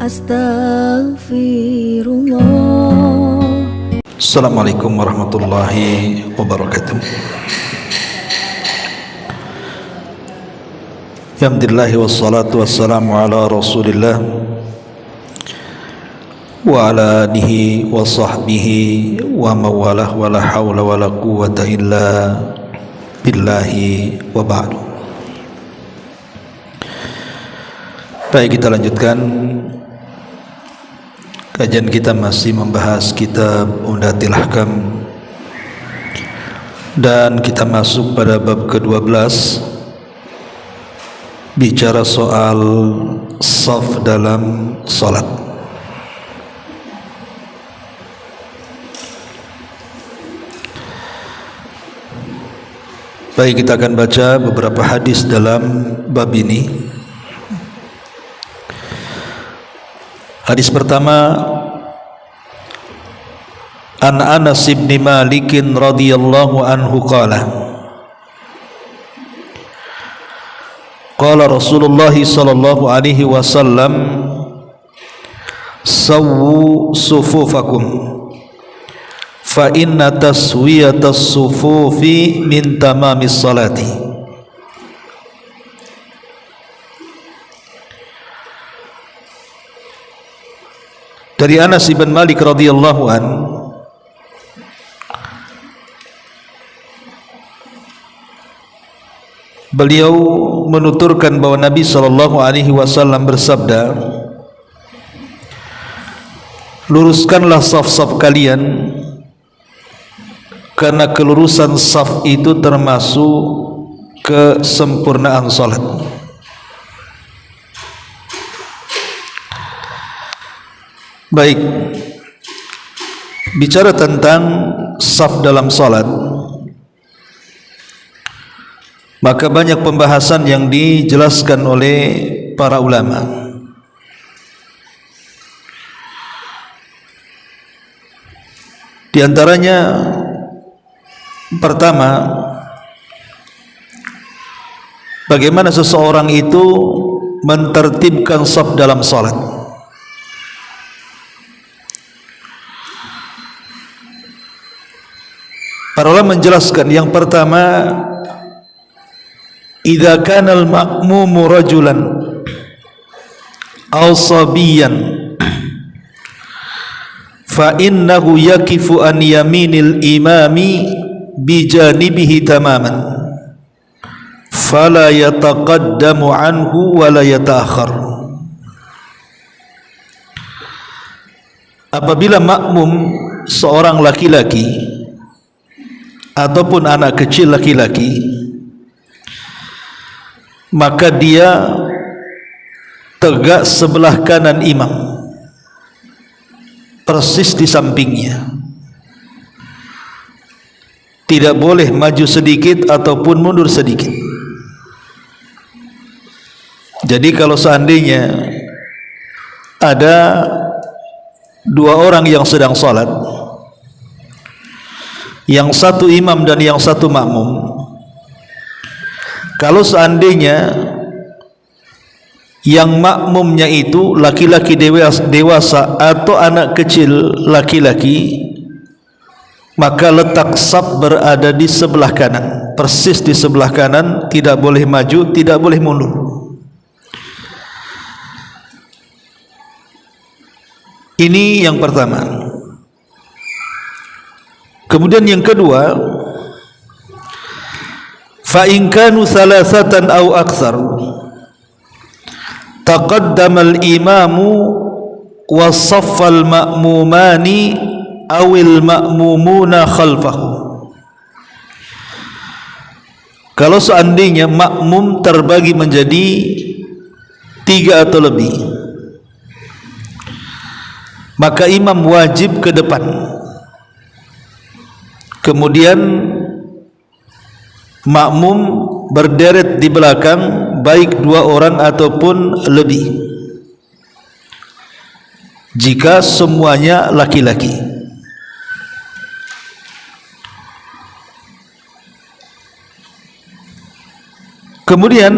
Astaghfirullah. Assalamualaikum warahmatullahi wabarakatuh. Alhamdulillah wassalatu wassalamu ala Rasulillah wa ala alihi wa sahbihi wa mawalah wa la hawla wa la quwwata illa billahi wa ba'du. Baik, kita lanjutkan kajian kita, masih membahas kitab Umdatul Ahkam, dan kita masuk pada bab ke-12, bicara soal shaf dalam salat. Baik, kita akan baca beberapa hadis dalam bab ini. Hadis pertama, an Anas bin Malik radhiyallahu anhu qala qala Rasulullah sallallahu alaihi wasallam sawwu sufufakum fa inna taswiyatas sufufi min tamamis salati. Dari Anas bin Malik radhiyallahu an, beliau menuturkan bahwa Nabi sallallahu alaihi wasallam bersabda, luruskanlah saf-saf kalian, karena kelurusan saf itu termasuk kesempurnaan salat. Baik, bicara tentang saf dalam salat, maka banyak pembahasan yang dijelaskan oleh para ulama. Di antaranya, pertama, bagaimana seseorang itu mentertibkan saf dalam salat. Para ulama menjelaskan, yang pertama, idza kana al-ma'mumu rajulan aw sabiyan fa innahu yakifu an yaminil imami bi janibihi tamaman fala yataqaddamu anhu wa la yata'akhkhar. Apabila makmum seorang laki-laki ataupun anak kecil laki-laki, maka dia tegak sebelah kanan imam, persis di sampingnya, tidak boleh maju sedikit ataupun mundur sedikit. Jadi kalau seandainya ada dua orang yang sedang salat, yang satu imam dan yang satu makmum, kalau seandainya yang makmumnya itu laki-laki dewasa atau anak kecil laki-laki, maka letak saf berada di sebelah kanan, persis di sebelah kanan, tidak boleh maju, tidak boleh mundur. Ini yang pertama. Kemudian yang kedua, fa in kanu thalathatan aw aktsar taqaddama al-imamu wa saffa al-ma'mumani aw al-ma'mumuna khalfahu. Kalau seandainya makmum terbagi menjadi 3 atau lebih, maka imam wajib ke depan, kemudian makmum berderet di belakang, baik 2 orang ataupun lebih, jika semuanya laki-laki. Kemudian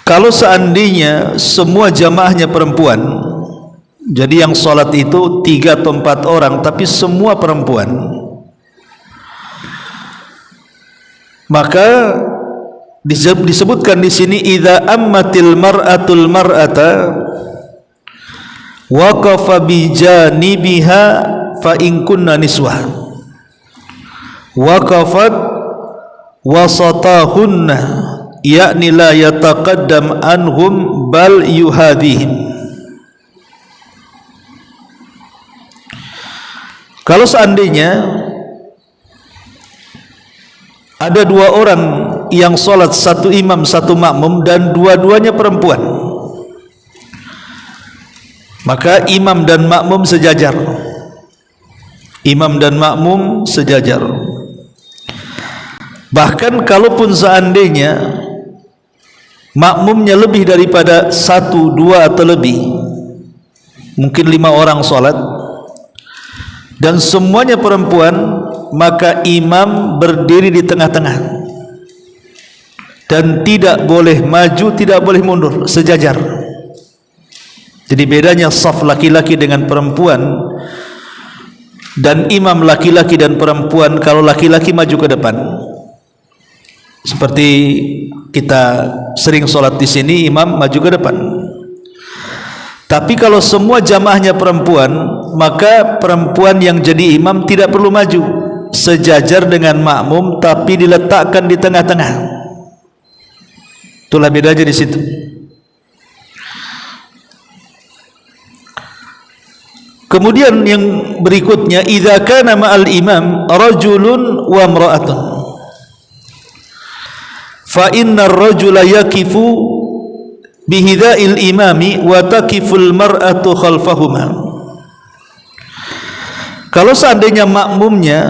Kalau seandainya semua jamaahnya perempuan, jadi yang sholat itu 3 atau 4 orang tapi semua perempuan, maka disebutkan di sini idza ammatil mar'atul mar'ata waqafa bi janibiha fa in kunna niswah waqafat wasatahunna yakni la yataqaddam anhum bal yuhadihim. Kalau seandainya ada 2 orang yang sholat, 1 imam 1 makmum dan dua-duanya perempuan, maka imam dan makmum sejajar. Imam dan makmum sejajar. Bahkan kalaupun seandainya makmumnya lebih daripada 1, 2 atau lebih, mungkin 5 orang sholat dan semuanya perempuan, maka imam berdiri di tengah-tengah dan tidak boleh maju, tidak boleh mundur, sejajar. Jadi bedanya saf laki-laki dengan perempuan, dan imam laki-laki dan perempuan, kalau laki-laki maju ke depan seperti kita sering sholat di sini, imam maju ke depan. Tapi kalau semua jamaahnya perempuan, maka perempuan yang jadi imam tidak perlu maju, sejajar dengan makmum tapi diletakkan di tengah-tengah. Itulah bedanya di situ. Kemudian yang berikutnya, idza kana ma'al imam rajulun wa imra'atun fa inna ar-rajula yaqifu bihidha'il imami wa taqiful mar'atu khalfahuma. Kalau seandainya makmumnya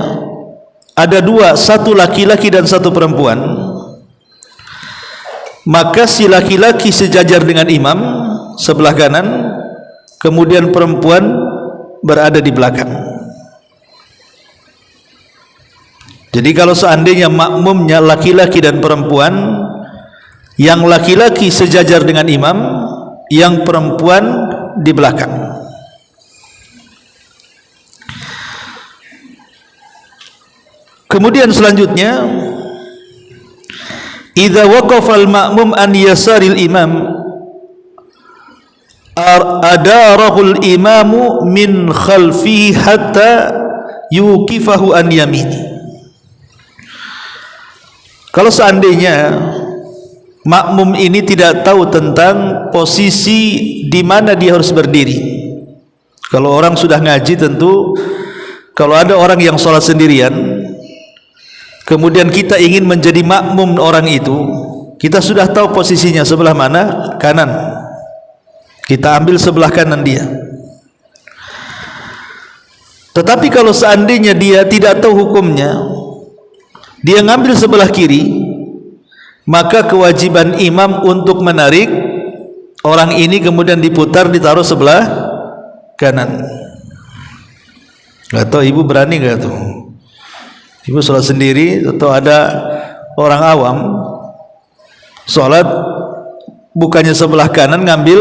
ada 2, 1 laki-laki dan 1 perempuan, maka si laki-laki sejajar dengan imam sebelah kanan, kemudian perempuan berada di belakang. Jadi kalau seandainya makmumnya laki-laki dan perempuan, yang laki-laki sejajar dengan imam, yang perempuan di belakang. Kemudian selanjutnya, idza waqafa al-ma'mum an yasaril imam adarahul imamu min khalfihi hatta yuqifahu an yamini. Kalau seandainya makmum ini tidak tahu tentang posisi di mana dia harus berdiri. Kalau orang sudah ngaji tentu, kalau ada orang yang sholat sendirian, kemudian kita ingin menjadi makmum orang itu, kita sudah tahu posisinya sebelah mana, kanan. Kita ambil sebelah kanan dia. Tetapi kalau seandainya dia tidak tahu hukumnya, dia ngambil sebelah kiri, maka kewajiban imam untuk menarik orang ini kemudian diputar, ditaruh sebelah kanan. Gak tahu ibu berani gak tuh? Ibu sholat sendiri atau ada orang awam sholat bukannya sebelah kanan, ngambil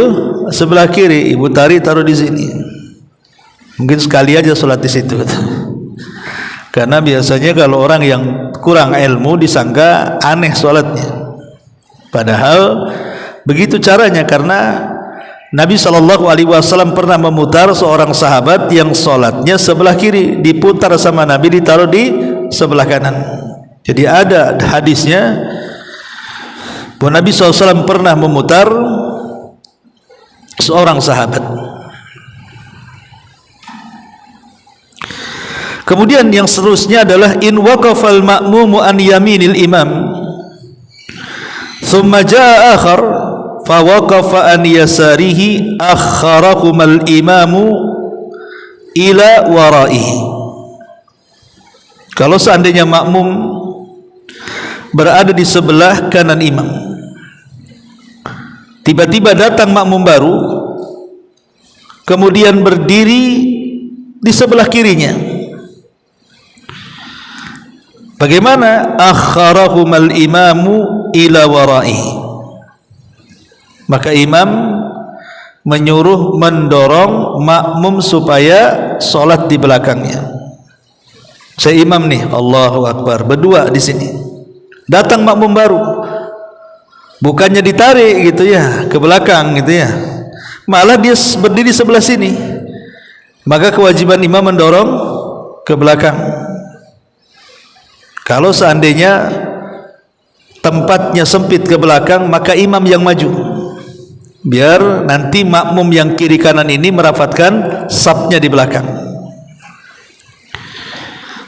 sebelah kiri, ibu taruh di sini. Mungkin sekali aja sholat di situ. Karena biasanya kalau orang yang kurang ilmu disangka aneh sholatnya, padahal begitu caranya. Karena Nabi SAW pernah memutar seorang sahabat yang sholatnya sebelah kiri, diputar sama Nabi, ditaruh di sebelah kanan. Jadi ada hadisnya bahwa Nabi SAW pernah memutar seorang sahabat. Kemudian yang seterusnya adalah in waqafal ma'mumu an yaminil imam thumma jaa akhar fa waqafa an yasarihi akharahumal imamu ila waraihi. Kalau seandainya makmum berada di sebelah kanan imam, tiba-tiba datang makmum baru kemudian berdiri di sebelah kirinya, bagaimana? Akharahumal imamu ila waraihi. Maka imam menyuruh, mendorong makmum supaya solat di belakangnya. Saya imam nih, Allahu Akbar, berdua di sini. Datang makmum baru, bukannya ditarik gitu ya ke belakang gitu ya, malah dia berdiri sebelah sini. Maka kewajiban imam mendorong ke belakang. Kalau seandainya tempatnya sempit ke belakang, maka imam yang maju, biar nanti makmum yang kiri kanan ini merapatkan safnya di belakang.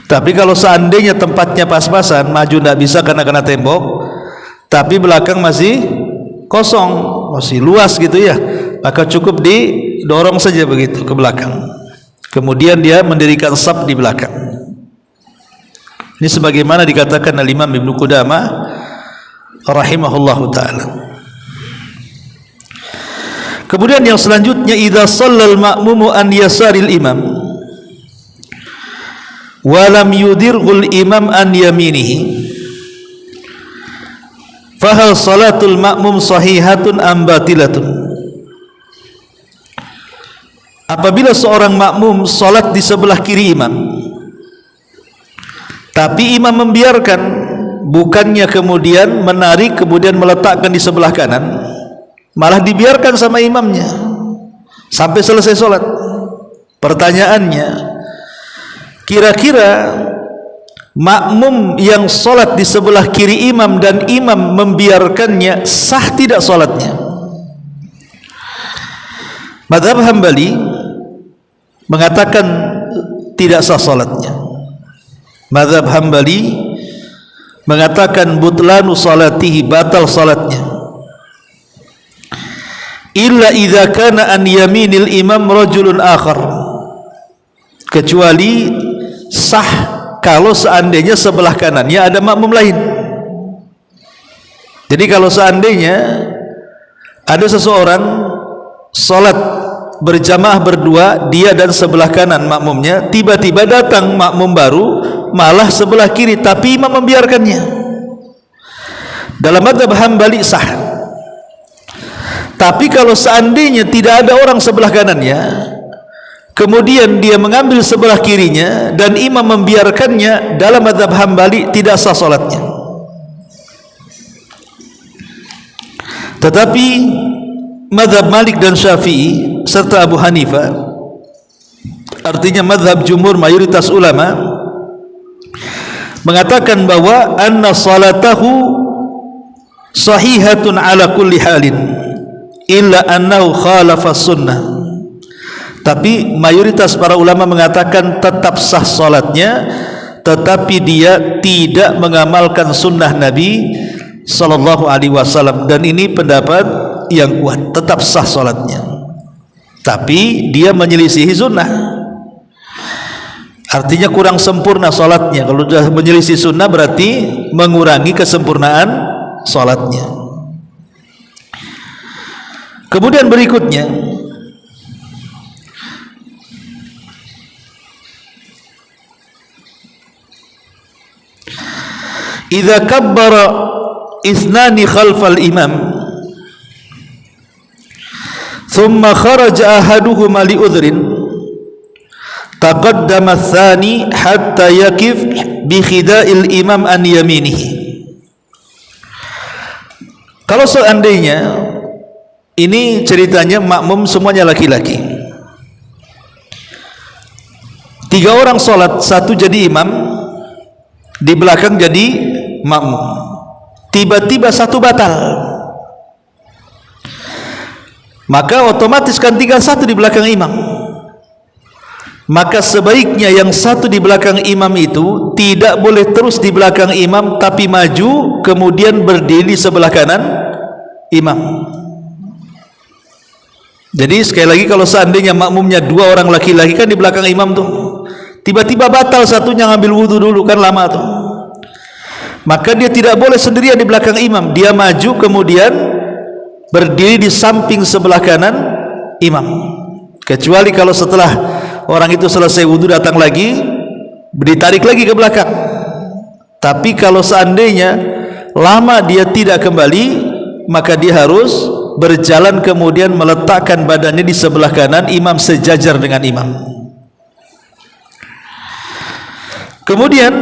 Tapi kalau seandainya tempatnya pas-pasan, maju tidak bisa karena kena tembok, tapi belakang masih kosong, masih luas gitu ya, maka cukup didorong saja begitu ke belakang. Kemudian dia mendirikan saf di belakang. Ini sebagaimana dikatakan oleh Imam Ibnu Qudamah rahimahullahu taala. Kemudian yang selanjutnya, idza shallal ma'mumu an yasaril imam wa lam yudirghul imam an yaminihi fa hal salatul ma'mum sahihatun am batilatun. Apabila seorang makmum salat di sebelah kiri imam, tapi imam membiarkan, bukannya kemudian menarik kemudian meletakkan di sebelah kanan, malah dibiarkan sama imamnya sampai selesai solat. Pertanyaannya, kira-kira makmum yang solat di sebelah kiri imam dan imam membiarkannya, sah tidak solatnya? Mazhab Hambali mengatakan tidak sah solatnya. Mazhab Hambali mengatakan butlanu salatihi, batal salatnya, illa idza kana an yaminil imam rajulun akhar, kecuali sah kalau seandainya sebelah kanannya ada makmum lain. Jadi kalau seandainya ada seseorang salat berjamaah berdua, dia dan sebelah kanan makmumnya, tiba-tiba datang makmum baru malah sebelah kiri, tapi imam membiarkannya, dalam mazhab Hambali sah. Tapi kalau seandainya tidak ada orang sebelah kanannya, kemudian dia mengambil sebelah kirinya dan imam membiarkannya, dalam mazhab Hambali tidak sah salatnya. Tetapi mazhab Malik dan Syafi'i serta Abu Hanifah, artinya mazhab jumhur mayoritas ulama, mengatakan bahwa anna salatahu sahihatun ala kulli halin illa annahu khalafa sunnah. Tapi mayoritas para ulama mengatakan tetap sah salatnya, tetapi dia tidak mengamalkan sunnah Nabi sallallahu alaihi wasallam, dan ini pendapat yang kuat, tetap sah salatnya, tapi dia menyelisihi sunnah. Artinya kurang sempurna salatnya. Kalau sudah menyelisih sunnah berarti mengurangi kesempurnaan salatnya. Kemudian berikutnya, idza kabbara ithnani khalfal imam thumma kharaja ahaduhuma li udhrin taqaddama tsani hatta yakif bi khida'il imam an yaminihi. Kalau seandainya ini ceritanya makmum semuanya laki-laki, 3 orang sholat, 1 jadi imam, di belakang jadi makmum, tiba-tiba 1 batal, maka otomatis kan tinggal 1 di belakang imam. Maka sebaiknya yang 1 di belakang imam itu tidak boleh terus di belakang imam, tapi maju kemudian berdiri di sebelah kanan imam. Jadi sekali lagi, kalau seandainya makmumnya 2 orang laki-laki kan di belakang imam tuh, tiba-tiba batal satunya, ngambil wudhu dulu kan lama tuh, maka dia tidak boleh sendirian di belakang imam, dia maju kemudian berdiri di samping sebelah kanan imam. Kecuali kalau setelah orang itu selesai wudhu datang lagi, ditarik lagi ke belakang. Tapi kalau seandainya lama dia tidak kembali, maka dia harus berjalan kemudian meletakkan badannya di sebelah kanan imam sejajar dengan imam. Kemudian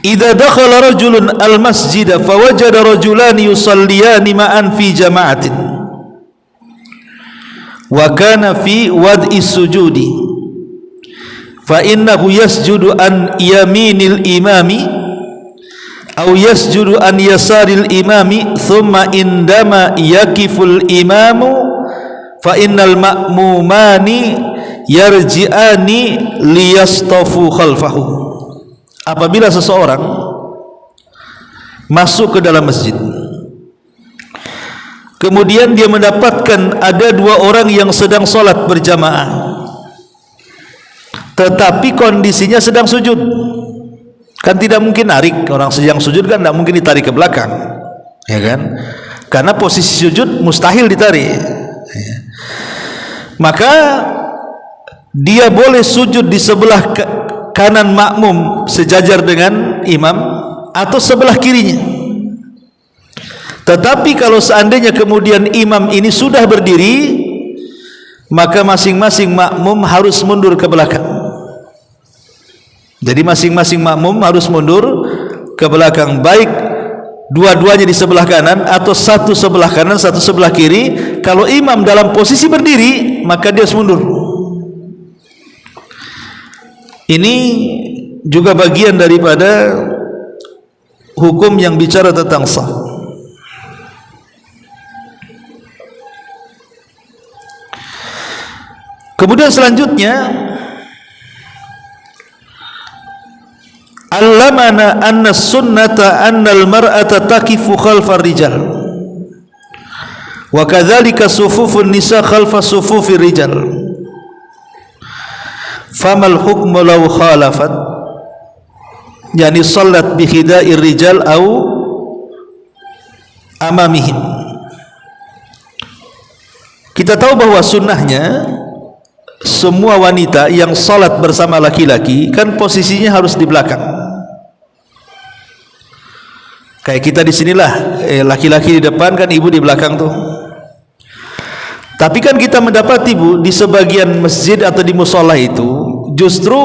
idza dakhala rajulun al-masjida fawajada rajulani yusalliyani ma'an fi jama'atin wa kana fi wad'i sujudi fa innahu yasjudu an yaminil imami aw yasjudu an yasaril imami thumma indama yakiful imamu fa innal ma'mumani yarji'ani liyastafu khalfahu. Apabila seseorang masuk ke dalam masjid, kemudian dia mendapatkan ada dua orang yang sedang solat berjamaah, tetapi kondisinya sedang sujud. Kan tidak mungkin narik, orang sedang sujud kan tidak mungkin ditarik ke belakang, ya kan? Karena posisi sujud mustahil ditarik. Maka dia boleh sujud di sebelah kanan makmum sejajar dengan imam atau sebelah kirinya. Tetapi kalau seandainya kemudian imam ini sudah berdiri, maka masing-masing makmum harus mundur ke belakang. Jadi masing-masing makmum harus mundur ke belakang, baik dua-duanya di sebelah kanan atau satu sebelah kanan satu sebelah kiri. Kalau imam dalam posisi berdiri, maka dia harus mundur. Ini juga bagian daripada hukum yang bicara tentang saf. Kemudian selanjutnya, allamana anna sunnata anna al-mar'ata takifu khalfa ar-rijal wa kadzalika sufufun nisa khalfa sufufir rijal. Famal hukmu law khalafat, yani salat bi khida'ir rijal au amamihim. Kita tahu bahwa sunnahnya semua wanita yang salat bersama laki-laki kan posisinya harus di belakang. Kayak kita di sinilah, laki-laki di depan kan ibu di belakang tuh. Tapi kan kita mendapati Bu, di sebagian masjid atau di musola itu justru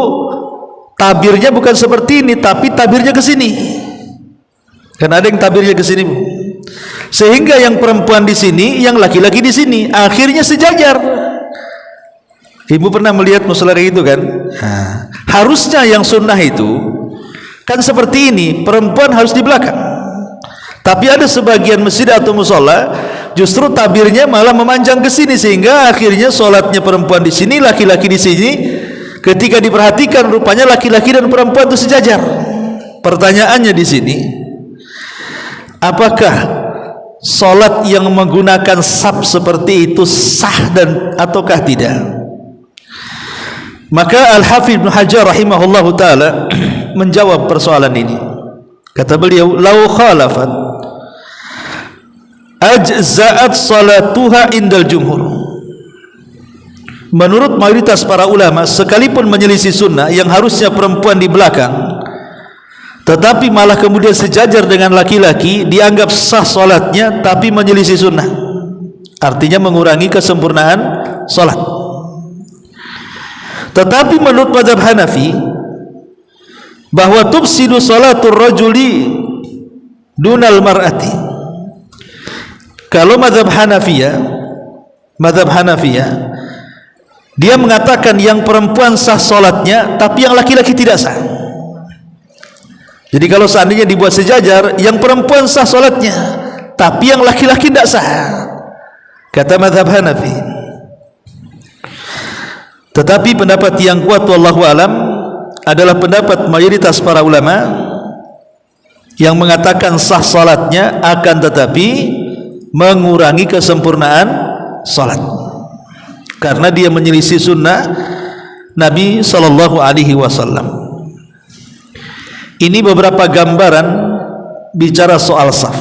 tabirnya bukan seperti ini, tapi tabirnya ke sini. Kan ada yang tabirnya ke sini Bu. Sehingga yang perempuan di sini, yang laki-laki di sini, akhirnya sejajar. Ibu pernah melihat musola kayak gitu kan? Nah, harusnya yang sunnah itu kan seperti ini, perempuan harus di belakang. Tapi ada sebagian masjid atau musola justru tabirnya malah memanjang ke sini, sehingga akhirnya solatnya perempuan di sini, laki-laki di sini. Ketika diperhatikan rupanya laki-laki dan perempuan itu sejajar. Pertanyaannya di sini, apakah solat yang menggunakan saf seperti itu sah dan ataukah tidak? Maka Al-Hafidz Ibnu Hajar rahimahullahu taala menjawab persoalan ini. Kata beliau, "Lau khalafat ajza'at salatuha indal jumhur." Menurut mayoritas para ulama, sekalipun menyelisih sunnah yang harusnya perempuan di belakang, tetapi malah kemudian sejajar dengan laki-laki, dianggap sah salatnya, tapi menyelisih sunnah. Artinya mengurangi kesempurnaan salat. Tetapi menurut mazhab Hanafi, bahwa tufsidu salatul rajuli dunal mar'ati. Kalau mazhab Hanafiyah, dia mengatakan yang perempuan sah salatnya, tapi yang laki-laki tidak sah. Jadi kalau seandainya dibuat sejajar, yang perempuan sah salatnya, tapi yang laki-laki tidak sah, kata mazhab Hanafi. Tetapi pendapat yang kuat wallahu alam adalah pendapat mayoritas para ulama yang mengatakan sah salatnya, akan tetapi mengurangi kesempurnaan salat, karena dia menyelisih sunnah Nabi sallallahu alaihi wasallam. Ini beberapa gambaran bicara soal saf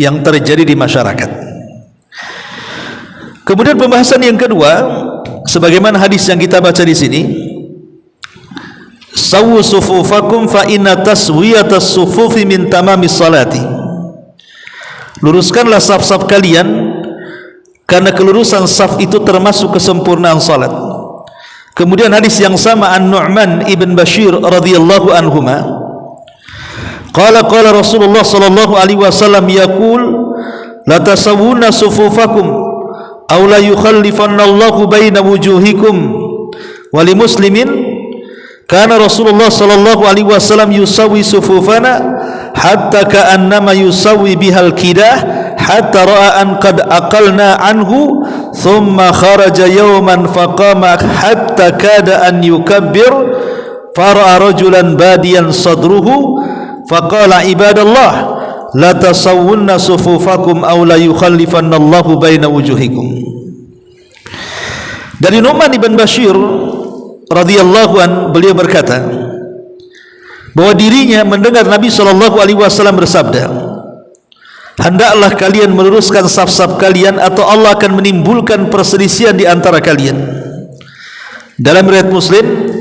yang terjadi di masyarakat. Kemudian pembahasan yang kedua, sebagaimana hadis yang kita baca di sini, sawu sufufakum fa inna taswiyatas sufufi min tamamis salati. luruskanlah saf-saf kalian, karena kelurusan saf itu termasuk kesempurnaan salat. Kemudian hadis yang sama An-Nu'man ibn Bashir radhiyallahu anhuma, qala Rasulullah sallallahu alaihi wasallam yaqul la tasawwuna sufufakum aw la yukhallifanna Allahu baina wujuhikum. Wa li Muslimin kana Rasulullah sallallahu alaihi wasallam yusawwi sufufana hatta ka'annama yusawwi bihal kidah hatta ra'a an qad aqalna anhu thumma kharaja yawman faqama hatta kada an yukabbir fara'a rajulan badiyan sadruhu faqala ibadallah la tasawwunna sufufakum aw la yukhallifanna Allahu baina wujuhikum. Dari Nu'man ibn Bashir radhiyallahu an, beliau berkata bahwa dirinya mendengar Nabi SAW bersabda, hendaklah kalian meluruskan saf-saf kalian atau Allah akan menimbulkan perselisihan di antara kalian. Dalam riwayat Muslim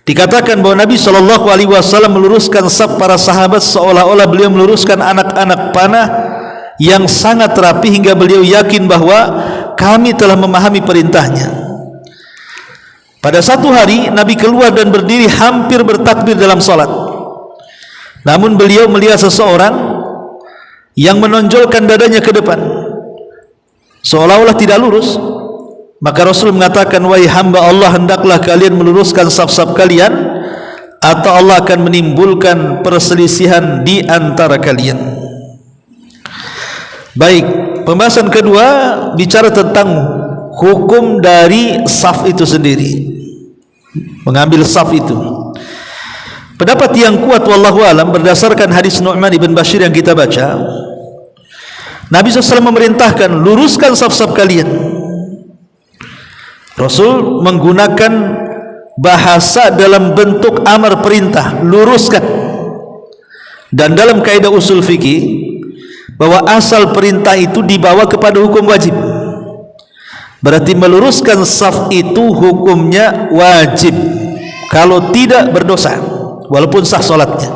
dikatakan bahwa Nabi SAW meluruskan saf para sahabat seolah-olah beliau meluruskan anak-anak panah yang sangat rapi, hingga beliau yakin bahwa kami telah memahami perintahnya. Pada satu hari Nabi keluar dan berdiri hampir bertakbir dalam salat, namun beliau melihat seseorang yang menonjolkan dadanya ke depan seolah-olah tidak lurus. Maka Rasul mengatakan, wahai hamba Allah, hendaklah kalian meluruskan saf-saf kalian atau Allah akan menimbulkan perselisihan di antara kalian. Baik, pembahasan kedua bicara tentang hukum dari saf itu sendiri, mengambil saf itu. Pendapat yang kuat wallahu alam berdasarkan hadis Nu'man ibn Bashir yang kita baca, Nabi SAW memerintahkan luruskan saf-saf kalian. Rasul menggunakan bahasa dalam bentuk amar perintah, luruskan. Dan dalam kaidah usul fikih bahwa asal perintah itu dibawa kepada hukum wajib. Berarti meluruskan saf itu hukumnya wajib, kalau tidak berdosa walaupun sah solatnya.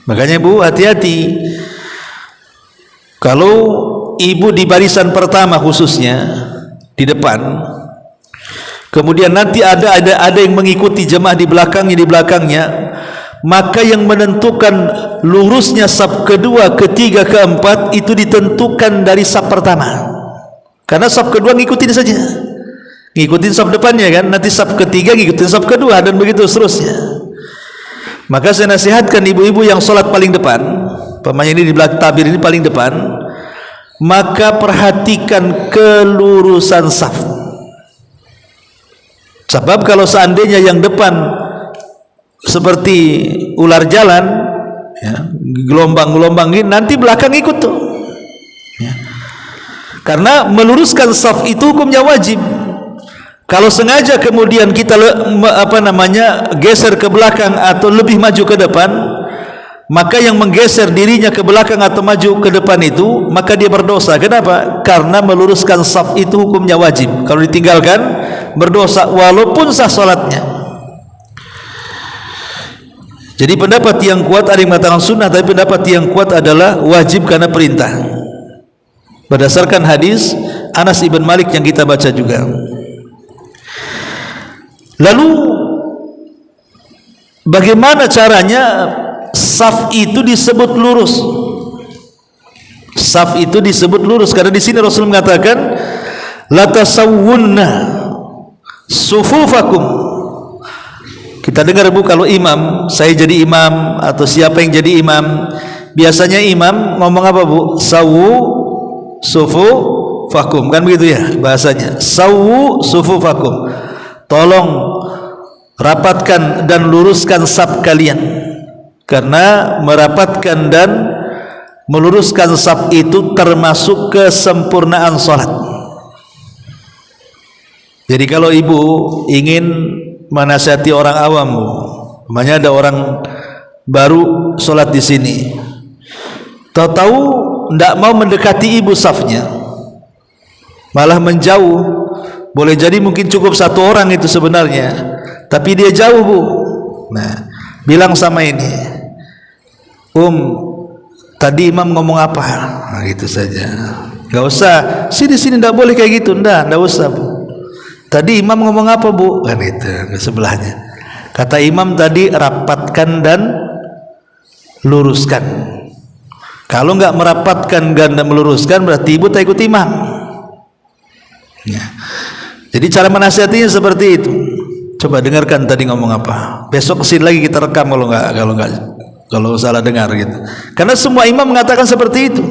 Makanya Bu, hati-hati kalau ibu di barisan pertama khususnya di depan, kemudian nanti ada yang mengikuti jemaah di belakangnya, maka yang menentukan lurusnya saf kedua, ketiga, keempat itu ditentukan dari saf pertama. Karena saf kedua ngikutin saja, ngikutin saf depannya kan, nanti saf ketiga ngikutin saf kedua, dan begitu seterusnya. Maka saya nasihatkan ibu-ibu yang sholat paling depan, pemain ini di belakang tabir ini paling depan, maka perhatikan kelurusan saf. Sebab kalau seandainya yang depan seperti ular jalan, ya, gelombang-gelombang ini, nanti belakang ikut tuh. Ya. Karena meluruskan saf itu hukumnya wajib. Kalau sengaja kemudian kita geser ke belakang atau lebih maju ke depan, maka yang menggeser dirinya ke belakang atau maju ke depan itu, maka dia berdosa. Kenapa? Karena meluruskan saf itu hukumnya wajib. Kalau ditinggalkan berdosa walaupun sah salatnya. Jadi pendapat yang kuat, ada yang mengatakan sunnah, tapi pendapat yang kuat adalah wajib karena perintah, berdasarkan hadis Anas ibn Malik yang kita baca juga. Lalu bagaimana caranya saf itu disebut lurus? Saf itu disebut lurus karena di sini Rasul mengatakan la tasawwunna sufufakum. Kita dengar Bu, kalau imam, saya jadi imam atau siapa yang jadi imam, biasanya imam ngomong apa Bu? Sawu sufu fakum, kan begitu ya bahasanya. Sawu sufu fakum, tolong rapatkan dan luruskan saf kalian. Karena merapatkan dan meluruskan saf itu termasuk kesempurnaan salat. Jadi kalau ibu ingin menasihati orang awam, namanya ada orang baru salat di sini, tahu-tahu tidak mau mendekati ibu safnya, malah menjauh. Boleh jadi mungkin cukup satu orang itu sebenarnya, tapi dia jauh Bu. Nah, bilang sama ini, tadi imam ngomong apa, nah, gitu saja. Gak usah sini tidak boleh kayak gitu, ndak usah Bu. Tadi imam ngomong apa Bu, kan itu ke sebelahnya. Kata imam tadi rapatkan dan luruskan. Kalau nggak merapatkan dan meluruskan berarti ibu tak ikut imam ya. Jadi cara menasihatinya seperti itu. Coba dengarkan tadi ngomong apa, besok kesini lagi kita rekam kalau salah dengar gitu. Karena semua imam mengatakan seperti itu.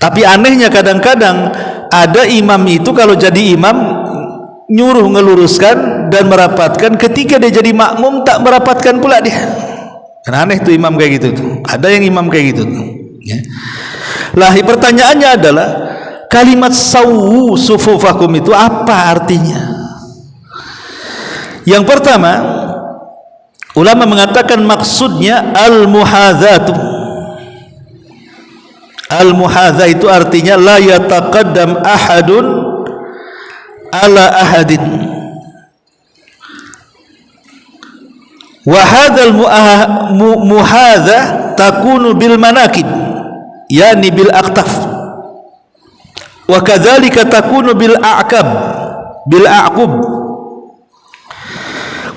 Tapi anehnya kadang-kadang ada imam itu kalau jadi imam nyuruh ngeluruskan dan merapatkan, ketika dia jadi makmum tak merapatkan pula dia. Kan aneh tuh imam kayak gitu tuh. Ada yang imam kayak gitu tuh ya. Lah pertanyaannya adalah kalimat sawu sufufakum itu apa artinya? Yang pertama, ulama mengatakan maksudnya al-muhadzatu. Al-muhadzah itu artinya la yataqaddam ahadun ala ahadin. Wa hadzal muhadzah takunu bil manakib, yani bil aqtaf. Wa kadzalika takunu bil a'qab, bil a'qub.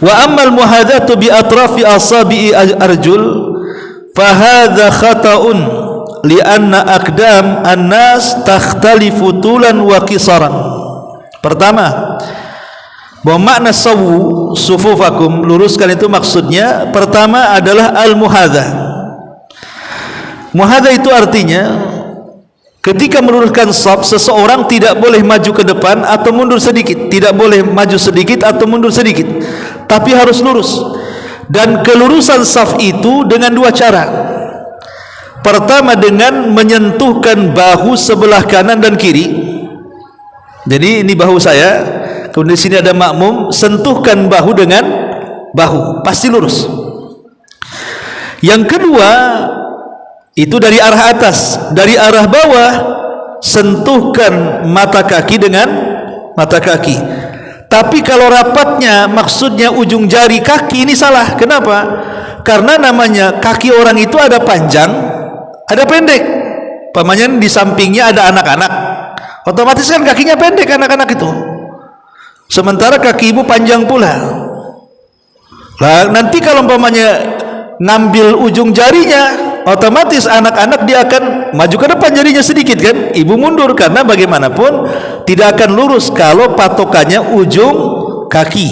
Wa ammal muhadzatu bi atrafi asabi'i arjul fa hadza khata'un li'anna aqdam an-nas takhtalifu tulan wa qisaran. Pertama, bahwa makna sawu sufufakum, luruskan itu maksudnya pertama adalah al-muhadzah. Muhadzah itu artinya ketika meluruskan shaf, seseorang tidak boleh maju ke depan atau mundur sedikit, tidak boleh maju sedikit atau mundur sedikit, tapi harus lurus. Dan kelurusan shaf itu dengan dua cara. Pertama dengan menyentuhkan bahu sebelah kanan dan kiri. Jadi ini bahu saya, kemudian di sini ada makmum, sentuhkan bahu dengan bahu, pasti lurus. Yang kedua itu dari arah atas, dari arah bawah sentuhkan mata kaki dengan mata kaki. Tapi kalau rapatnya maksudnya ujung jari kaki, ini salah. Kenapa? Karena namanya kaki orang itu ada panjang, ada pendek. Pamannya di sampingnya ada anak-anak, otomatis kan kakinya pendek anak-anak itu. Sementara kaki ibu panjang pula. Lah nanti kalau pamannya ngambil ujung jarinya, otomatis anak-anak dia akan maju ke depan jarinya sedikit kan, ibu mundur, karena bagaimanapun tidak akan lurus kalau patokannya ujung kaki.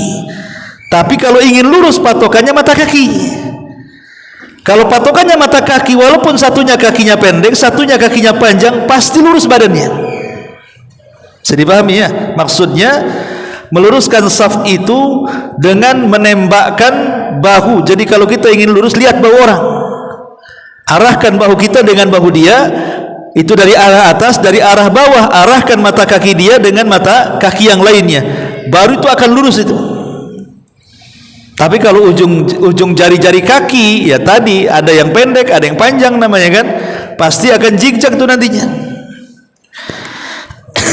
Tapi kalau ingin lurus patokannya mata kaki. Kalau patokannya mata kaki, walaupun satunya kakinya pendek, satunya kakinya panjang, pasti lurus badannya. Bisa dipahami ya? Maksudnya meluruskan shaf itu dengan menembakkan bahu. Jadi kalau kita ingin lurus, lihat bahu orang, arahkan bahu kita dengan bahu dia, itu dari arah atas, dari arah bawah arahkan mata kaki dia dengan mata kaki yang lainnya, baru itu akan lurus itu. Tapi kalau ujung jari-jari kaki, ya tadi ada yang pendek, ada yang panjang namanya kan, pasti akan zigzag tuh nantinya.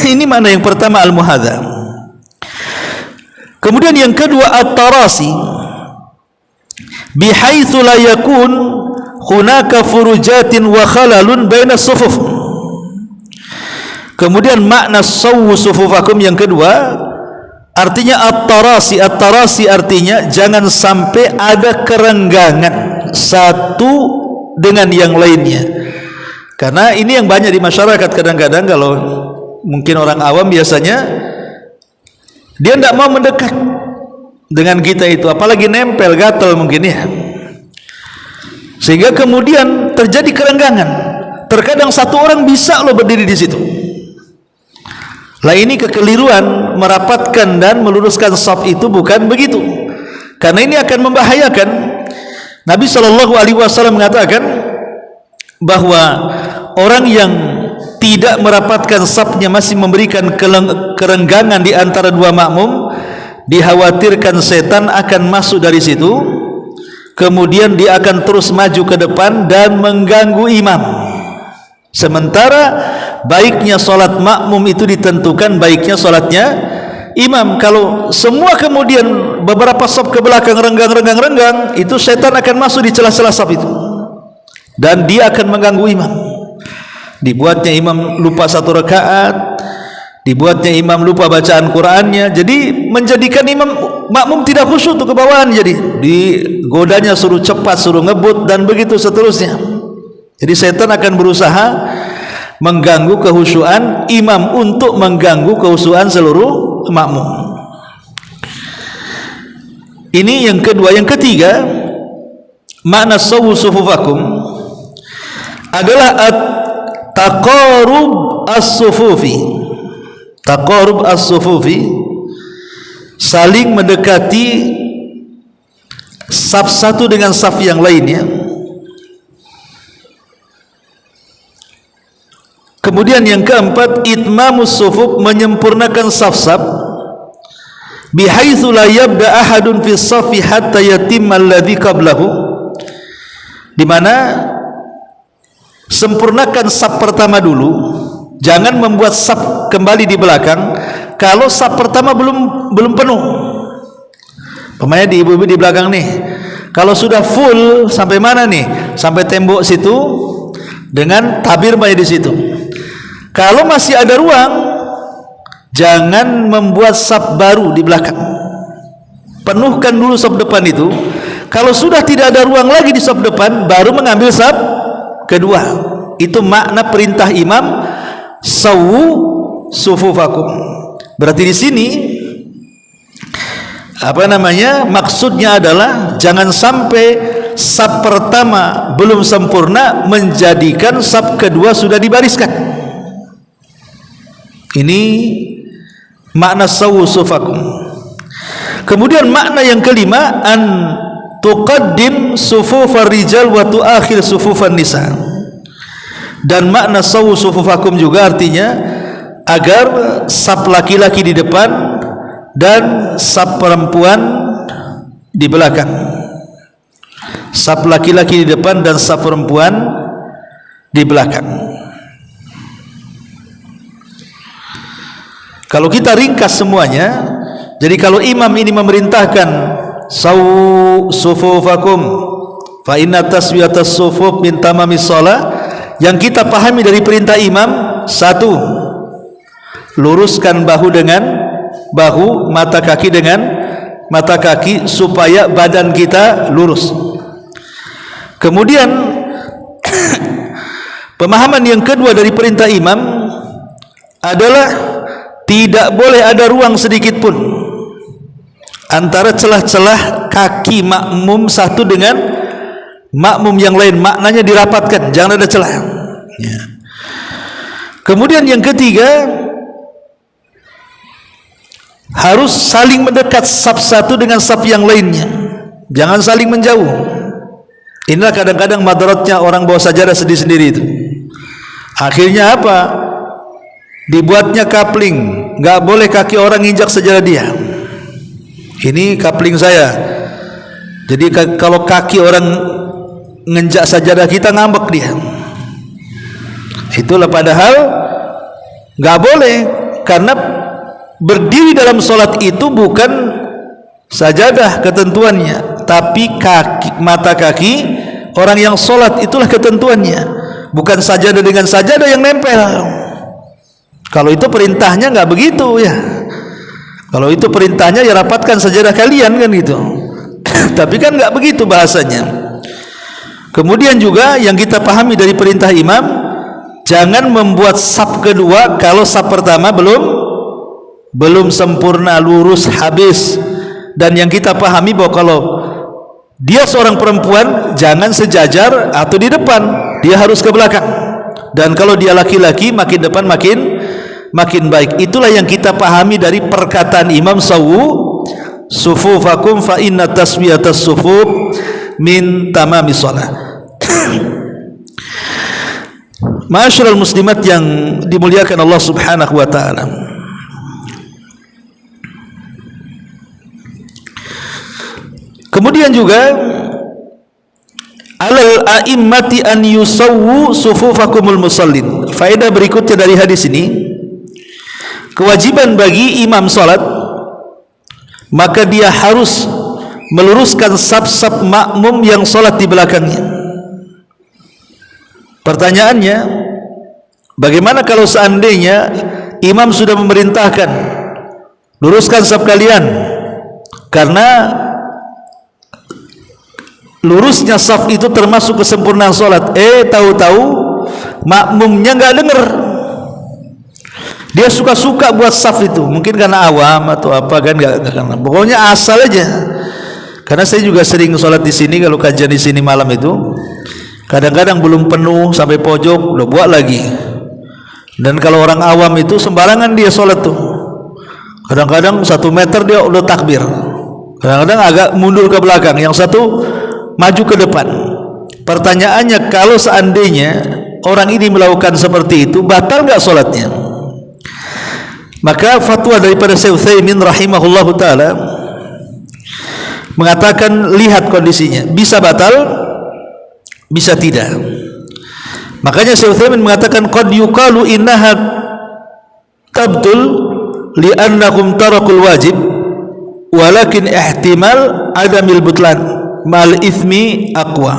Ini mana yang pertama al-muhadzah. Kemudian yang kedua at-tarasi, bihaitsu la yakun hunaka furujatin wa khalalun baina sufuf. Kemudian makna sawu sufufakum yang kedua artinya at-tarasi. At-tarasi artinya jangan sampai ada kerenggangan satu dengan yang lainnya. Karena ini yang banyak di masyarakat, kadang-kadang kalau mungkin orang awam biasanya dia tidak mau mendekat dengan kita itu, apalagi nempel, gatal mungkin ya, sehingga kemudian terjadi kerenggangan. Terkadang satu orang bisa loh berdiri di situ. Lah ini kekeliruan, merapatkan dan meluruskan shaf itu bukan begitu, karena ini akan membahayakan. Nabi SAW mengatakan bahwa orang yang tidak merapatkan shafnya, masih memberikan kerenggangan di antara dua makmum, dikhawatirkan setan akan masuk dari situ, kemudian dia akan terus maju ke depan dan mengganggu imam. Sementara baiknya solat makmum itu ditentukan baiknya solatnya imam. Kalau semua kemudian beberapa shaf ke belakang renggang, itu setan akan masuk di celah-celah shaf itu. dan dia akan mengganggu imam. Dibuatnya imam lupa 1 rakaat, dibuatnya imam lupa bacaan Qur'annya, jadi menjadikan imam makmum tidak khusyuk untuk kebawaan. Jadi digodanya suruh cepat, suruh ngebut, dan begitu seterusnya. Jadi setan akan berusaha mengganggu kekhusyuan imam untuk mengganggu kekhusyuan seluruh makmum. Ini yang kedua. Yang ketiga, makna sawu sufufakum adalah taqarub as-sufufi. Taqarub as-sufufi, saling mendekati saf satu dengan saf yang lainnya. Kemudian yang keempat, itmamus sufuf, menyempurnakan saf-saf, bihaitsu la yabda ahadun fi saffi hatta yatimma alladhi qablahu, di mana sempurnakan saf pertama dulu, jangan membuat saf kembali di belakang kalau saf pertama belum penuh. Pemainnya di ibu-ibu di belakang nih, kalau sudah full sampai mana nih? Sampai tembok situ dengan tabir bayi di situ. Kalau masih ada ruang, jangan membuat saf baru di belakang. Penuhkan dulu saf depan itu. Kalau sudah tidak ada ruang lagi di saf depan, baru mengambil saf kedua. Itu makna perintah imam, sawu sufufakum. Berarti di sini maksudnya adalah jangan sampai saf pertama belum sempurna menjadikan saf kedua sudah dibariskan. Ini makna sawu sufufakum. Kemudian makna yang kelima, an tuqaddim sufufar rijal wa tuakhir sufufan nisa. Dan makna sawu sufufakum juga artinya agar saf laki-laki di depan dan saf perempuan di belakang. Saf laki-laki di depan dan saf perempuan di belakang. Kalau kita ringkas semuanya, jadi kalau imam ini memerintahkan sawu sufufakum fa inna taswiyatas sufuf min tamamis shalah, yang kita pahami dari perintah imam, satu, luruskan bahu dengan bahu, mata kaki dengan mata kaki, supaya badan kita lurus. Kemudian pemahaman yang kedua dari perintah imam adalah tidak boleh ada ruang sedikit pun antara celah-celah kaki makmum satu dengan makmum yang lain. Maknanya dirapatkan, jangan ada celah. Ya. Kemudian yang ketiga, harus saling mendekat saf satu dengan saf yang lainnya, jangan saling menjauh. Inilah kadang-kadang madaratnya orang bawa sajadah sendiri-sendiri itu. Akhirnya apa? Dibuatnya kapling, nggak boleh kaki orang injak sajadah dia. Ini kapling saya. Jadi kalau kaki orang nginjak sajadah kita, ngambek dia. Itulah padahal nggak boleh, karena berdiri dalam solat itu bukan sajadah ketentuannya, tapi kaki, mata kaki orang yang solat itulah ketentuannya, bukan sajadah dengan sajadah yang nempel. Kalau itu perintahnya nggak begitu ya. Kalau itu perintahnya ya rapatkan sajadah kalian kan gitu. Tapi kan nggak begitu bahasanya. Kemudian juga yang kita pahami dari perintah imam, jangan membuat saf kedua kalau saf pertama belum sempurna lurus habis. Dan yang kita pahami bahwa kalau dia seorang perempuan, jangan sejajar atau di depan, dia harus ke belakang. Dan kalau dia laki-laki, makin depan makin baik. Itulah yang kita pahami dari perkataan imam, sawu sufufakum fa inna taswiyatas sufuf min tamamis shalah. Ma'asyiral muslimat yang dimuliakan Allah Subhanahu wa taala, kemudian juga alal a'immati an yusawwu sufufakumul musallin. Faedah berikutnya dari hadis ini, kewajiban bagi imam salat, maka dia harus meluruskan saf-saf makmum yang salat di belakangnya. Pertanyaannya, bagaimana kalau seandainya imam sudah memerintahkan luruskan saf kalian, karena lurusnya saf itu termasuk kesempurnaan solat. Tahu-tahu makmumnya nggak dengar, dia suka-suka buat saf itu, mungkin karena awam atau apa kan, nggak karena, pokoknya asal aja. Karena saya juga sering sholat di sini, kalau kajian di sini malam itu, kadang-kadang belum penuh sampai pojok, udah buat lagi. Dan kalau orang awam itu sembarangan dia sholat tuh. Kadang-kadang 1 meter dia udah takbir, kadang-kadang agak mundur ke belakang, yang satu maju ke depan. Pertanyaannya, kalau seandainya orang ini melakukan seperti itu, batal nggak sholatnya? Maka fatwa daripada Syekh Utsaimin rahimahullahu taala mengatakan, lihat kondisinya, bisa batal, bisa tidak. Makanya Syekh Utsaimin mengatakan, qad yuqalu innaha tabtul li'annahum tarakul wajib, walakin ihtimal adamil butlan mal ithmi aqwa.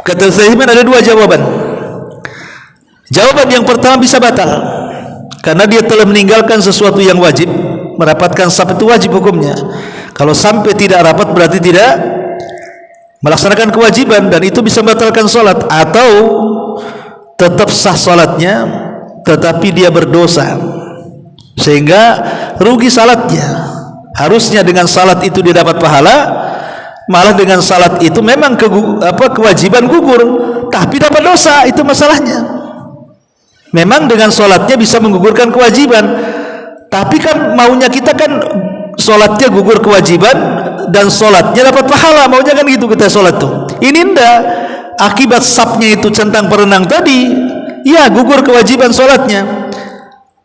Kata Syekh Utsaimin ada 2 jawaban. Jawaban yang pertama, bisa batal karena dia telah meninggalkan sesuatu yang wajib. Merapatkan saf itu wajib hukumnya. Kalau sampai tidak rapat berarti tidak melaksanakan kewajiban, dan itu bisa membatalkan sholat. Atau tetap sah sholatnya tetapi dia berdosa sehingga rugi salatnya. Harusnya dengan salat itu dia dapat pahala, malah dengan salat itu memang kewajiban gugur tapi dapat dosa. Itu masalahnya. Memang dengan sholatnya bisa menggugurkan kewajiban, tapi kan maunya kita kan sholatnya gugur kewajiban dan sholatnya dapat pahala, maunya kan gitu kita sholat tuh. Ini ndak, akibat safnya itu centang perenang tadi, ya gugur kewajiban sholatnya,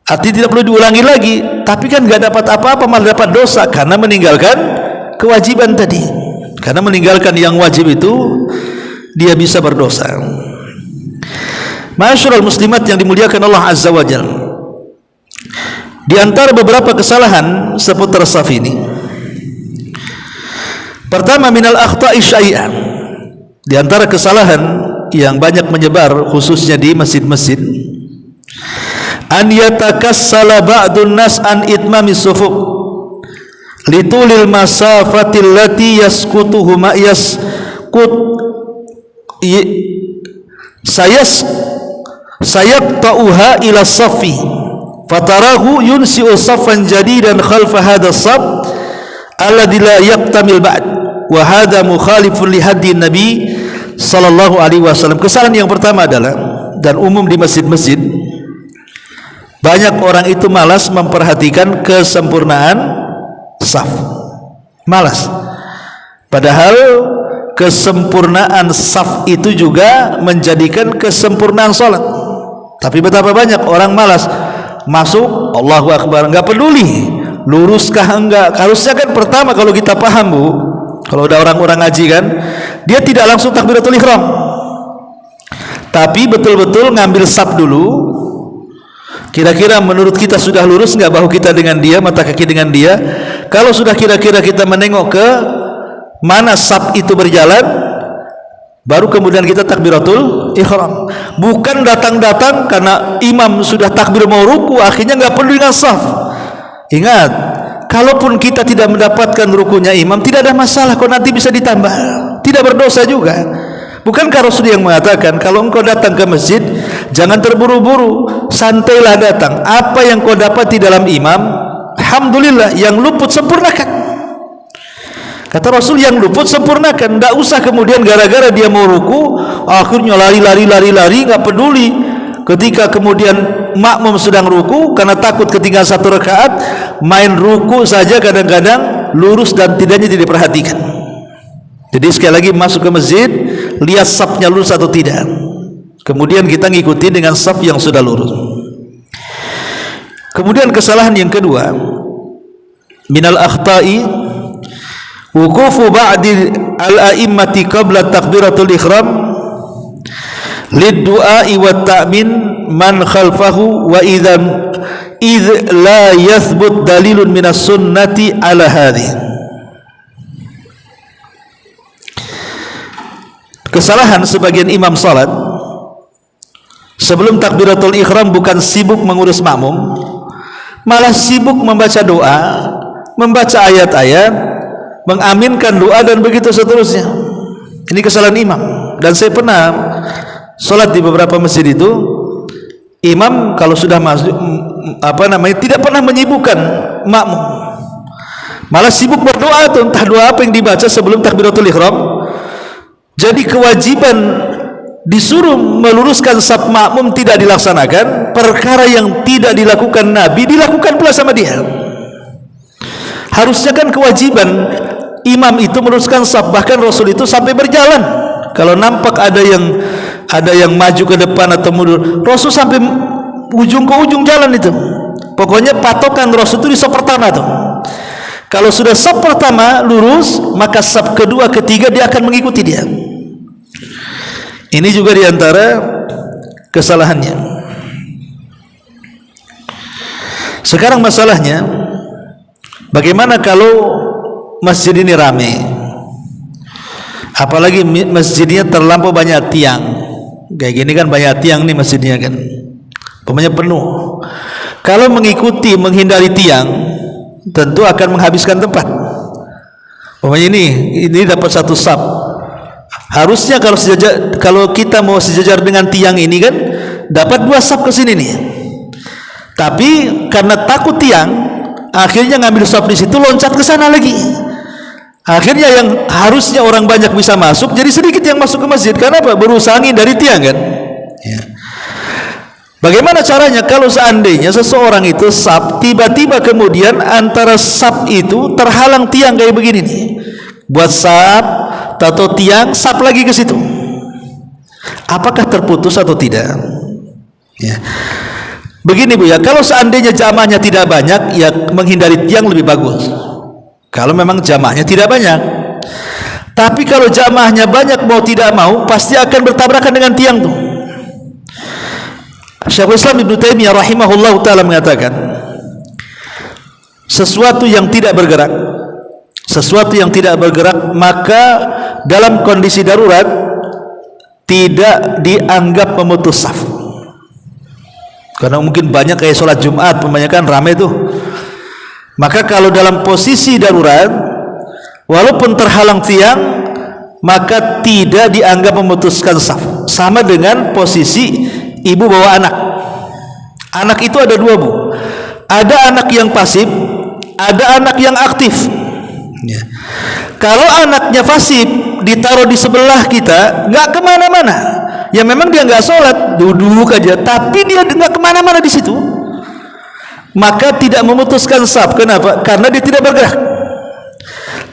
artinya tidak perlu diulangi lagi, tapi kan nggak dapat apa-apa, malah dapat dosa karena meninggalkan kewajiban tadi. Karena meninggalkan yang wajib itu dia bisa berdosa. Ma'asyiral muslimat yang dimuliakan Allah Azza wa Jalla, di antara beberapa kesalahan seputar saf ini, pertama, minal akhta'i syai'an, di antara kesalahan yang banyak menyebar khususnya di masjid-masjid, an yatakassala ba'dun nas an itmami sufuf litulil masafatil lati yasqutuhuma sayaqta'uha ila safi fatarahu yunsi'u saffan jadidan khalfa hadha saf alladhi la yaqtamil ba'd wa hadha mukhalifun li hadi Nabi sallallahu alaihi wasallam. Kesalahan yang pertama adalah, dan umum di masjid-masjid, banyak orang itu malas memperhatikan kesempurnaan saf. Malas. Padahal kesempurnaan saf itu juga menjadikan kesempurnaan sholat. Tapi betapa banyak orang malas masuk, Allahu Akbar, enggak peduli luruskah enggak. Harusnya kan pertama, kalau kita paham Bu, kalau ada orang-orang ngaji kan, dia tidak langsung takbiratul ihram, tapi betul-betul ngambil saf dulu. Kira-kira menurut kita sudah lurus enggak bahu kita dengan dia, mata kaki dengan dia. Kalau sudah kira-kira kita menengok ke mana saf itu berjalan, baru kemudian kita takbiratul ihram. Bukan datang-datang karena imam sudah takbir mau ruku, akhirnya nggak perlu dengan saf. Ingat, kalaupun kita tidak mendapatkan rukunya imam, tidak ada masalah, kok nanti bisa ditambah, tidak berdosa juga. Bukankah Rasul yang mengatakan, kalau engkau datang ke masjid, jangan terburu-buru, santailah datang. Apa yang kau dapat di dalam imam, alhamdulillah. Yang luput sempurnakan. Kata Rasul, yang luput sempurnakan. Tidak usah kemudian gara-gara dia mau ruku, akhirnya lari, nggak peduli. Ketika kemudian makmum sedang ruku, karena takut ketinggalan 1 rakaat, main ruku saja kadang-kadang lurus dan tidaknya tidak diperhatikan. Jadi sekali lagi, masuk ke masjid, lihat safnya lurus atau tidak, kemudian kita ngikuti dengan saf yang sudah lurus. Kemudian kesalahan yang kedua, minal akhta'i wukufu ba'di al-a'immati qabla takbiratul ihram lid-du'a'i wa ta'min man khalfahu wa idh la yathbut dalilun minas sunnati ala hadhi. Kesalahan sebagian imam salat sebelum takbiratul ihram bukan sibuk mengurus makmum, malah sibuk membaca doa, membaca ayat-ayat, mengaminkan doa dan begitu seterusnya. Ini kesalahan imam. Dan saya pernah sholat di beberapa masjid itu, imam kalau sudah masuk tidak pernah menyibukkan makmum, malah sibuk berdoa tuh, entah doa apa yang dibaca sebelum takbiratul ihram. Jadi kewajiban disuruh meluruskan saf makmum tidak dilaksanakan, perkara yang tidak dilakukan Nabi dilakukan pula sama dia. Harusnya kan kewajiban imam itu meluruskan saf, bahkan Rasul itu sampai berjalan. Kalau nampak ada yang maju ke depan atau mundur, Rasul sampai ujung ke ujung jalan itu. Pokoknya patokan Rasul itu di saf pertama tuh. Kalau sudah saf pertama lurus, maka saf kedua, ketiga dia akan mengikuti dia. Ini juga diantara kesalahannya. Sekarang masalahnya, bagaimana kalau masjid ini ramai, apalagi masjidnya terlampau banyak tiang. Kayak gini kan banyak tiang nih masjidnya kan, pokoknya penuh. Kalau mengikuti menghindari tiang, tentu akan menghabiskan tempat. Pokoknya ini dapat satu saf. Harusnya kalau kita mau sejajar dengan tiang ini kan dapat 2 saf ke sini nih. Tapi karena takut tiang, akhirnya ngambil saf di situ, loncat ke sana lagi. Akhirnya yang harusnya orang banyak bisa masuk, jadi sedikit yang masuk ke masjid. Karena apa? Berusaha dari tiang kan. Ya. Bagaimana caranya kalau seandainya seseorang itu saf, tiba-tiba kemudian antara saf itu terhalang tiang kayak begini nih. Buat saf, tato tiang, saf lagi ke situ. Apakah terputus atau tidak? Ya. Begini Bu ya, kalau seandainya jamaahnya tidak banyak, ya menghindari tiang lebih bagus. Kalau memang jamaahnya tidak banyak. Tapi kalau jamaahnya banyak, mau tidak mau pasti akan bertabrakan dengan tiang tuh. Syekhul Islam Ibnu Taimiyah rahimahullahu taala mengatakan, sesuatu yang tidak bergerak, maka dalam kondisi darurat tidak dianggap memutus saf. Karena mungkin banyak kayak sholat Jumat, kebanyakan ramai tuh. Maka kalau dalam posisi darurat, walaupun terhalang tiang, maka tidak dianggap memutuskan saf. Sama dengan posisi ibu bawa anak. Anak itu ada 2 Bu. Ada anak yang pasif, ada anak yang aktif. Ya. Kalau anaknya pasif ditaruh di sebelah kita, nggak kemana-mana. Ya memang dia nggak sholat, duduk aja, tapi dia nggak kemana-mana di situ. Maka tidak memutuskan saf. Kenapa? Karena dia tidak bergerak.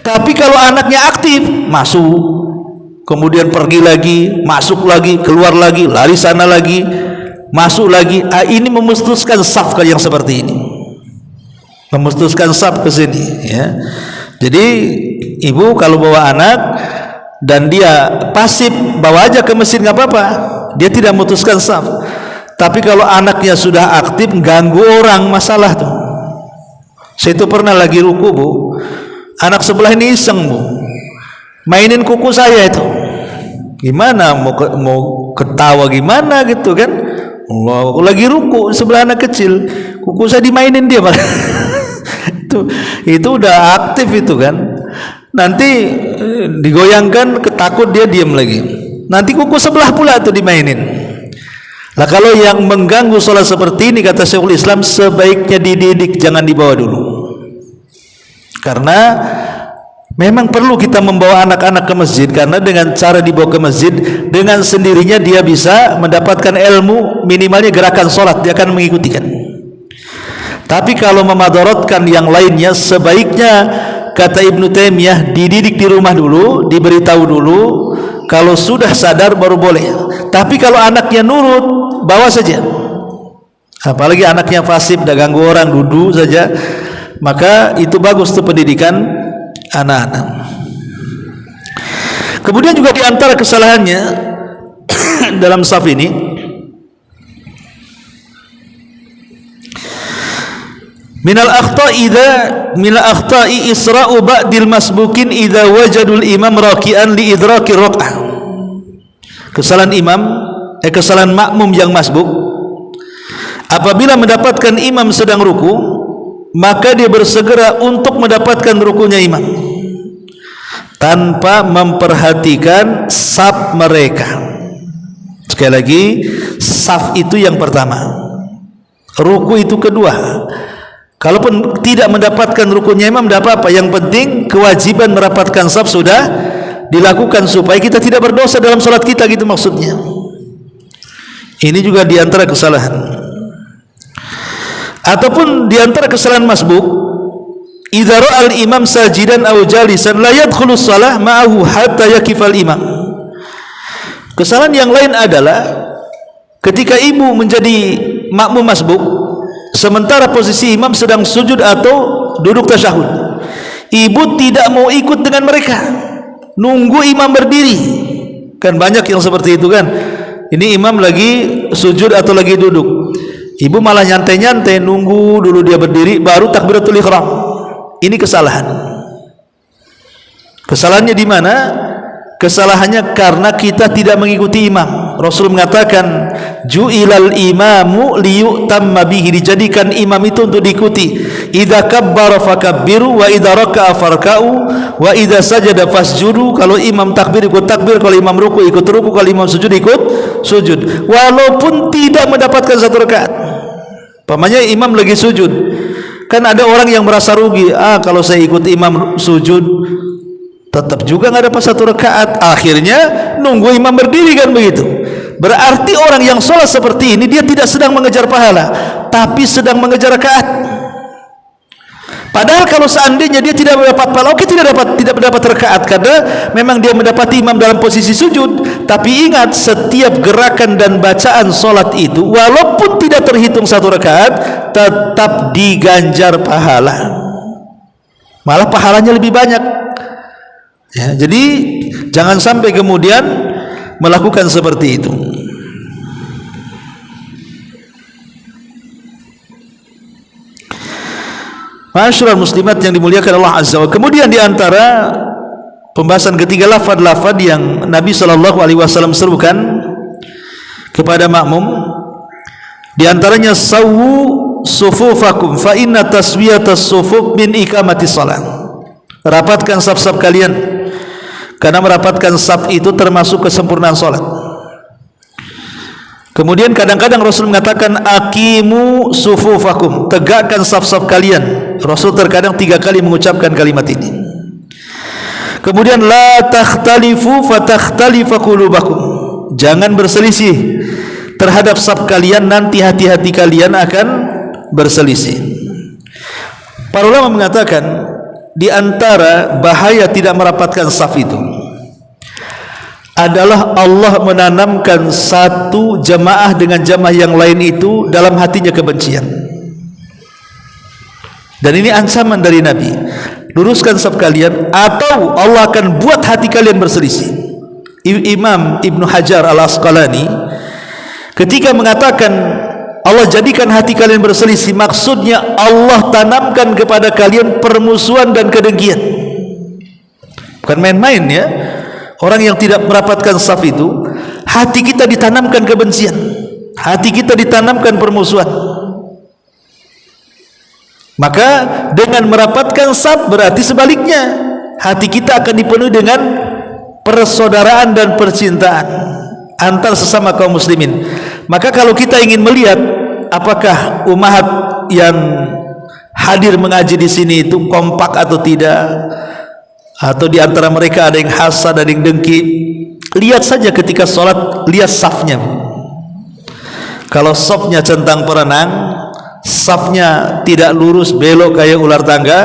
Tapi kalau anaknya aktif, masuk, kemudian pergi lagi, masuk lagi, keluar lagi, lari sana lagi, masuk lagi. Ini memutuskan saf yang seperti ini. Memutuskan saf ke sini. Ya. Jadi ibu kalau bawa anak dan dia pasif, bawa aja ke masjid nggak apa-apa. Dia tidak memutuskan saf. Tapi kalau anaknya sudah aktif, ganggu orang, masalah tuh. Saya itu pernah lagi ruku Bu, anak sebelah ini iseng Bu, mainin kuku saya itu. Gimana mau ketawa gimana gitu kan? Allah, aku lagi ruku sebelah anak kecil, kuku saya dimainin dia malah. itu udah aktif itu kan. Nanti digoyangkan, ketakut dia diam lagi. Nanti kuku sebelah pula tuh dimainin. Lah kalau yang mengganggu sholat seperti ini, kata Syekhul Islam, sebaiknya dididik, jangan dibawa dulu. Karena memang perlu kita membawa anak-anak ke masjid, karena dengan cara dibawa ke masjid, dengan sendirinya dia bisa mendapatkan ilmu, minimalnya gerakan sholat dia akan mengikutikan. Tapi kalau memadaratkan yang lainnya, sebaiknya kata Ibnu Taimiyah dididik di rumah dulu, diberitahu dulu, kalau sudah sadar baru boleh. Tapi kalau anaknya nurut, bawa saja. Apalagi anaknya fasib, dah ganggu orang, duduk saja, maka itu bagus tuh pendidikan anak-anak. Kemudian juga diantara kesalahannya dalam saf ini, minal akhta'i isra'u ba'dil masbukin idza wajadul imam raki'an li idraki rak'ah. Kesalahan imam kesalahan makmum yang masbuk, apabila mendapatkan imam sedang ruku, maka dia bersegera untuk mendapatkan rukunya imam tanpa memperhatikan saf mereka. Sekali lagi, saf itu yang pertama, ruku itu kedua. Kalaupun tidak mendapatkan rukunya imam, tidak apa-apa. Yang penting kewajiban merapatkan saf sudah dilakukan supaya kita tidak berdosa dalam salat kita, gitu maksudnya. Ini juga diantara kesalahan. Ataupun diantara kesalahan masbuk, idza ra'al imam sajidan aw jalisan la yadkhulu shalah ma'ahu hatta yakifal imam. Kesalahan yang lain adalah ketika ibu menjadi makmum masbuk, sementara posisi imam sedang sujud atau duduk tasyahud, ibu tidak mau ikut dengan mereka, nunggu imam berdiri. Kan banyak yang seperti itu kan. Ini imam lagi sujud atau lagi duduk, ibu malah nyantai-nyantai, nunggu dulu dia berdiri baru takbiratul ihram. Ini kesalahan. Kesalahannya di mana? Kesalahannya karena kita tidak mengikuti imam. Rasul mengatakan, ju'ilal imamu liyu'tamma bihi, dijadikan imam itu untuk diikuti. Idza kabbara fakabbiru wa idza raka'a farka'u wa idza sajada fasjudu. Kalau imam takbir ikut takbir, kalau imam ruku ikut ruku, kalau imam sujud ikut sujud, walaupun tidak mendapatkan satu rakaat. Pamannya imam lagi sujud, kan ada orang yang merasa rugi, kalau saya ikut imam sujud tetap juga nggak dapat satu rakaat, akhirnya nunggu imam berdiri, kan begitu. Berarti orang yang sholat seperti ini, dia tidak sedang mengejar pahala, tapi sedang mengejar rakaat. Padahal kalau seandainya dia tidak mendapat pahala, oke, tidak mendapat rakaat karena memang dia mendapati imam dalam posisi sujud. Tapi ingat, setiap gerakan dan bacaan sholat itu, walaupun tidak terhitung satu rakaat, tetap diganjar pahala, malah pahalanya lebih banyak. Ya, jadi jangan sampai kemudian melakukan seperti itu. Masyaallah muslimat yang dimuliakan Allah Azza wa Jalla. Kemudian di antara pembahasan ketiga, lafaz-lafaz yang Nabi sallallahu alaihi wasallam serukan kepada makmum, di antaranya sawu sufufakum fa inna taswiyatas sufuf min iqamatis shalah. Rapatkan saf-saf kalian, karena merapatkan saf itu termasuk kesempurnaan salat. Kemudian kadang-kadang Rasul mengatakan aqimu sufufakum, tegakkan saf-saf kalian. Rasul terkadang 3 kali mengucapkan kalimat ini. Kemudian la takhtalifu fatakhtalifa qulubakum, jangan berselisih terhadap saf kalian, nanti hati-hati kalian akan berselisih. Para ulama mengatakan di antara bahaya tidak merapatkan saf itu adalah Allah menanamkan satu jamaah dengan jamaah yang lain itu dalam hatinya kebencian. Dan ini ancaman dari Nabi, luruskan saf kalian atau Allah akan buat hati kalian berselisih. Imam Ibnu Hajar Al-Asqalani ketika mengatakan Allah jadikan hati kalian berselisih, maksudnya Allah tanamkan kepada kalian permusuhan dan kedengkian. Bukan main-main ya. Orang yang tidak merapatkan saf itu, hati kita ditanamkan kebencian, hati kita ditanamkan permusuhan. Maka dengan merapatkan saf berarti sebaliknya, hati kita akan dipenuhi dengan persaudaraan dan percintaan antar sesama kaum muslimin. Maka kalau kita ingin melihat apakah umat yang hadir mengaji di sini itu kompak atau tidak, atau di antara mereka ada yang hasad, ada yang dengki, lihat saja ketika sholat, lihat safnya. Kalau safnya centang perenang, safnya tidak lurus, belok kayak ular tangga,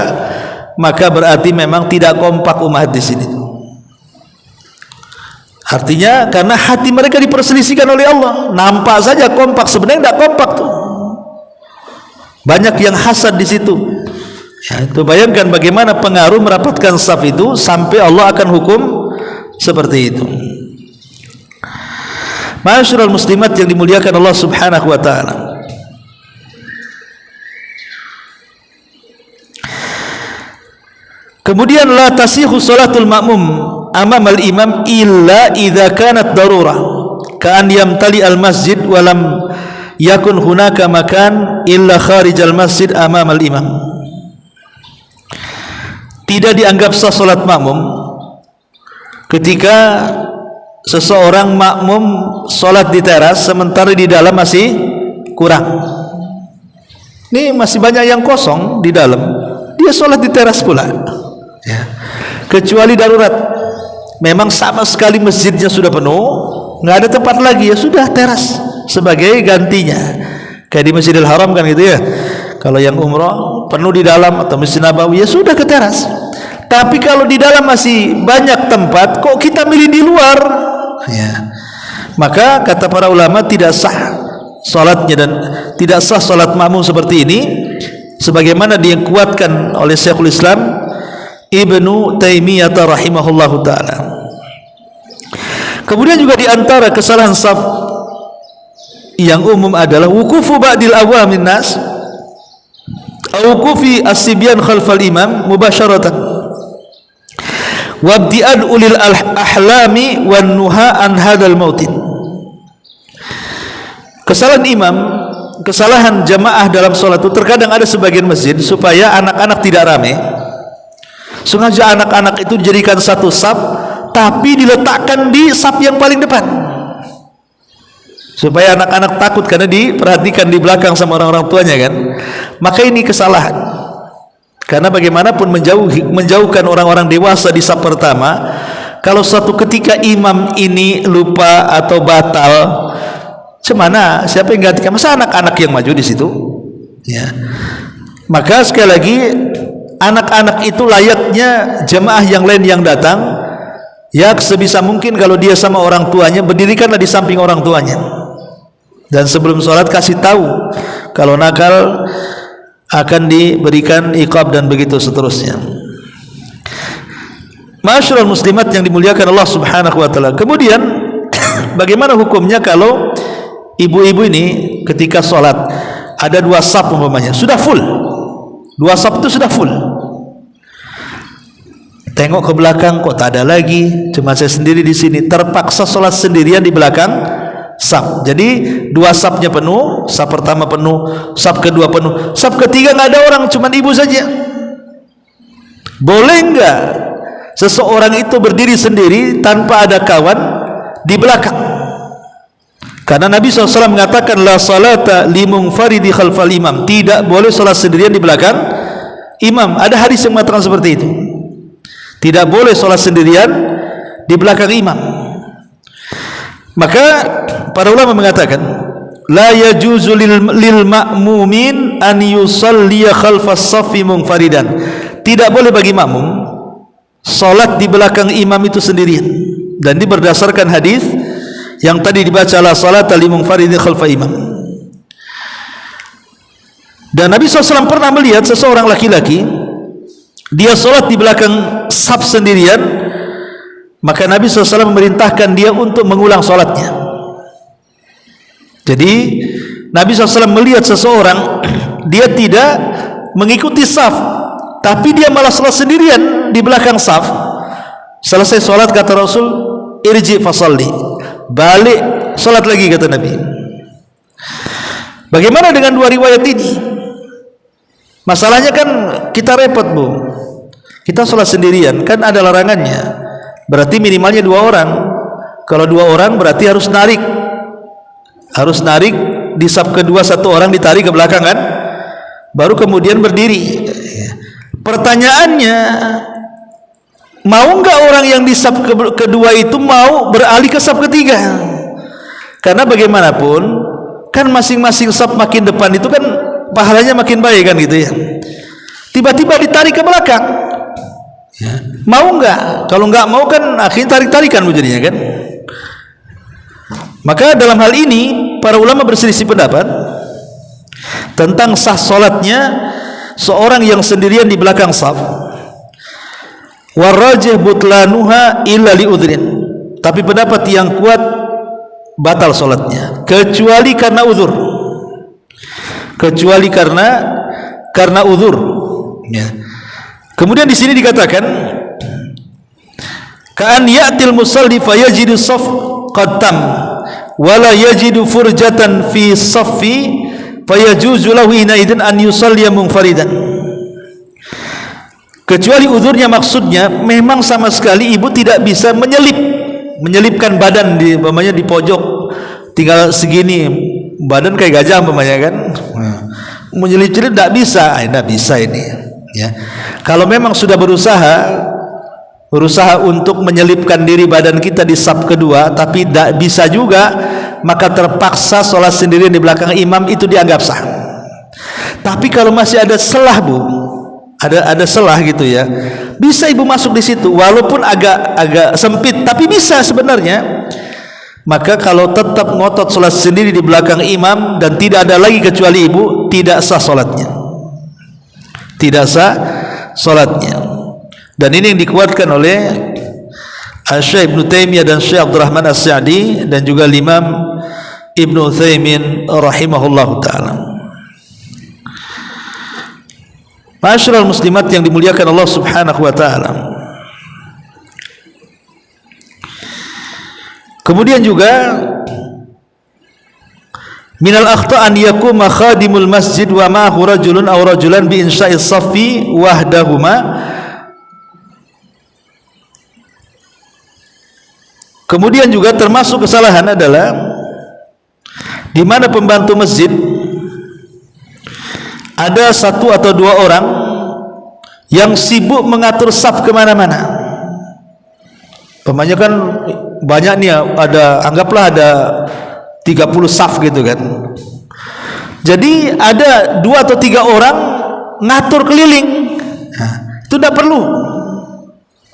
maka berarti memang tidak kompak umat di sini. Artinya karena hati mereka diperselisihkan oleh Allah. Nampak saja kompak, sebenarnya tidak kompak tuh. Banyak yang hasad di situ. Ya, itu bayangkan bagaimana pengaruh merapatkan saf itu sampai Allah akan hukum seperti itu. Masyaallah muslimat yang dimuliakan Allah Subhanahu wa taala. Kemudian la tasihu salatul ma'mum amamal imam illa idza kanat darurah. ka'an yamtali al-masjid walam yakun hunaka makan illa kharijal masjid amam al-imam. Tidak dianggap sah salat makmum ketika seseorang makmum salat di teras sementara di dalam masih kurang. Ini masih banyak yang kosong di dalam, dia salat di teras pula ya. Kecuali darurat, memang sama sekali masjidnya sudah penuh, nggak ada tempat lagi, ya sudah teras sebagai gantinya. Kayak di Masjidil Haram kan gitu ya, kalau yang umroh penuh di dalam atau Masjid Nabawi, ya sudah ke teras. Tapi kalau di dalam masih banyak tempat, kok kita milih di luar ya. Maka kata para ulama tidak sah salatnya dan tidak sah salat makmum seperti ini, sebagaimana dikuatkan oleh Syekhul Islam Ibnu Taimiyah rahimahullahu taala. Kemudian juga di antara kesalahan saf yang umum adalah wukufu ba'dil awamin nas wukufi as-sibyan khalfal imam mubasyaratan wabdi'ad ulil ahlami wan nuha an hadzal mautin. Kesalahan imam, kesalahan jamaah dalam salat itu terkadang ada sebagian masjid supaya anak-anak tidak ramai, sengaja anak-anak itu dijadikan satu saf tapi diletakkan di saf yang paling depan supaya anak-anak takut karena diperhatikan di belakang sama orang-orang tuanya kan. Maka ini kesalahan, karena bagaimanapun menjauhkan orang-orang dewasa di saf pertama. Kalau suatu ketika imam ini lupa atau batal, cemana siapa yang gantikan? Masa anak-anak yang maju di situ ya. Maka sekali lagi, anak-anak itu layaknya jemaah yang lain yang datang, ya sebisa mungkin kalau dia sama orang tuanya, berdirikanlah di samping orang tuanya, dan sebelum sholat kasih tahu, kalau nakal akan diberikan iqab dan begitu seterusnya. Ma'asyiral muslimat yang dimuliakan Allah Subhanahu wa taala. Kemudian bagaimana hukumnya kalau ibu-ibu ini ketika sholat ada dua saf umpamanya sudah full, dua saf itu sudah full, tengok ke belakang kok tak ada lagi, cuma saya sendiri di sini, terpaksa sholat sendirian di belakang saf. Jadi dua safnya penuh, saf pertama penuh, saf kedua penuh, saf ketiga nggak ada orang, cuma ibu saja. Boleh enggak seseorang itu berdiri sendiri tanpa ada kawan di belakang? Karena Nabi SAW mengatakan la salata limunfaridi khalfal imam, tidak boleh salat sendirian di belakang imam. Ada hadis yang mengatakan seperti itu, tidak boleh salat sendirian di belakang imam. Maka para ulama mengatakan la yajuzu lil ma'mumin an yusalliya khalfas saffi munfaridan, tidak boleh bagi makmum salat di belakang imam itu sendirian, dan ini berdasarkan hadis yang tadi dibaca la salata limunfaridi khalfa imam. Dan Nabi SAW pernah melihat seseorang laki-laki dia salat di belakang saf sendirian, maka Nabi SAW memerintahkan dia untuk mengulang salatnya. Jadi Nabi SAW melihat seseorang dia tidak mengikuti saf, tapi dia malah salat sendirian di belakang saf. Selesai salat kata Rasul, irji fasalli, balik salat lagi kata Nabi. Bagaimana dengan dua riwayat ini? Masalahnya kan kita repot bu, kita salat sendirian kan ada larangannya, berarti minimalnya dua orang. Kalau dua orang berarti harus narik di saf kedua, satu orang ditarik ke belakang kan, baru kemudian berdiri. Pertanyaannya, mau enggak orang yang di saf kedua itu mau beralih ke saf ketiga? Karena bagaimanapun kan masing-masing saf makin depan itu kan pahalanya makin baik kan gitu ya. Tiba-tiba ditarik ke belakang ya. Mau enggak? Kalau enggak mau kan akhirnya tarik-tarikan jadinya kan. Maka dalam hal ini para ulama berselisih pendapat tentang sah salatnya seorang yang sendirian di belakang saf. Warajih butlanuha illa liudhrin, tapi pendapat yang kuat batal salatnya kecuali karena uzur, kecuali karena uzur ya. Kemudian di sini dikatakan ka'an ya'til musalli fayajidu saf qad tam, wala yajidu furjatan fi saffi fayajuzu lahu idzan an yusalliya munfaridan. Kecuali uzurnya, maksudnya memang sama sekali ibu tidak bisa menyelipkan badan di umpamanya di pojok tinggal segini, badan kayak gajah umpamanya kan. Menyelip-nyelip tidak bisa, tidak bisa ini ya. Kalau memang sudah berusaha untuk menyelipkan diri badan kita di saf kedua tapi tidak bisa juga, maka terpaksa sholat sendirian di belakang imam, itu dianggap sah. Tapi kalau masih ada celah Bu, ada celah gitu ya, bisa ibu masuk di situ walaupun agak sempit tapi bisa sebenarnya. Maka kalau tetap ngotot sholat sendiri di belakang imam dan tidak ada lagi kecuali ibu, tidak sah sholatnya, tidak sah sholatnya. Dan ini yang dikuatkan oleh Syekh Ibnu Taimiyah dan Syekh Abdurrahman As-Sa'di dan juga Imam Ibnu Utsaimin rahimahullahu taala. Ma'asyiral muslimat yang dimuliakan Allah Subhanahu wa taala. Kemudian juga minal akhta an yakuma khadimul masjid wa ma'ahu rajulun aw rajulan bi insya'is saffi wahdahuma. Kemudian juga termasuk kesalahan adalah di mana pembantu masjid ada satu atau dua orang yang sibuk mengatur saf kemana-mana. Pemanya kan banyak nih, anggaplah ada 30 saf gitu kan. Jadi ada 2 atau 3 orang ngatur keliling. Nah, itu tidak perlu.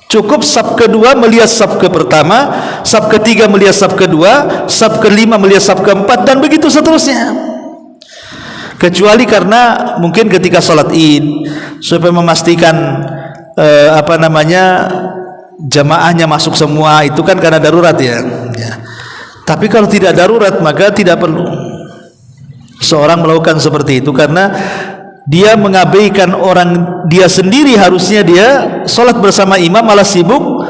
Cukup saf kedua melihat saf ke pertama, saf ketiga melihat saf kedua, saf kelima melihat saf keempat, dan begitu seterusnya. Kecuali karena mungkin ketika sholat id supaya memastikan jamaahnya masuk semua, itu kan karena darurat ya. Tapi kalau tidak darurat maka tidak perlu seorang melakukan seperti itu, karena dia mengabaikan orang dia sendiri. Harusnya dia sholat bersama imam malah sibuk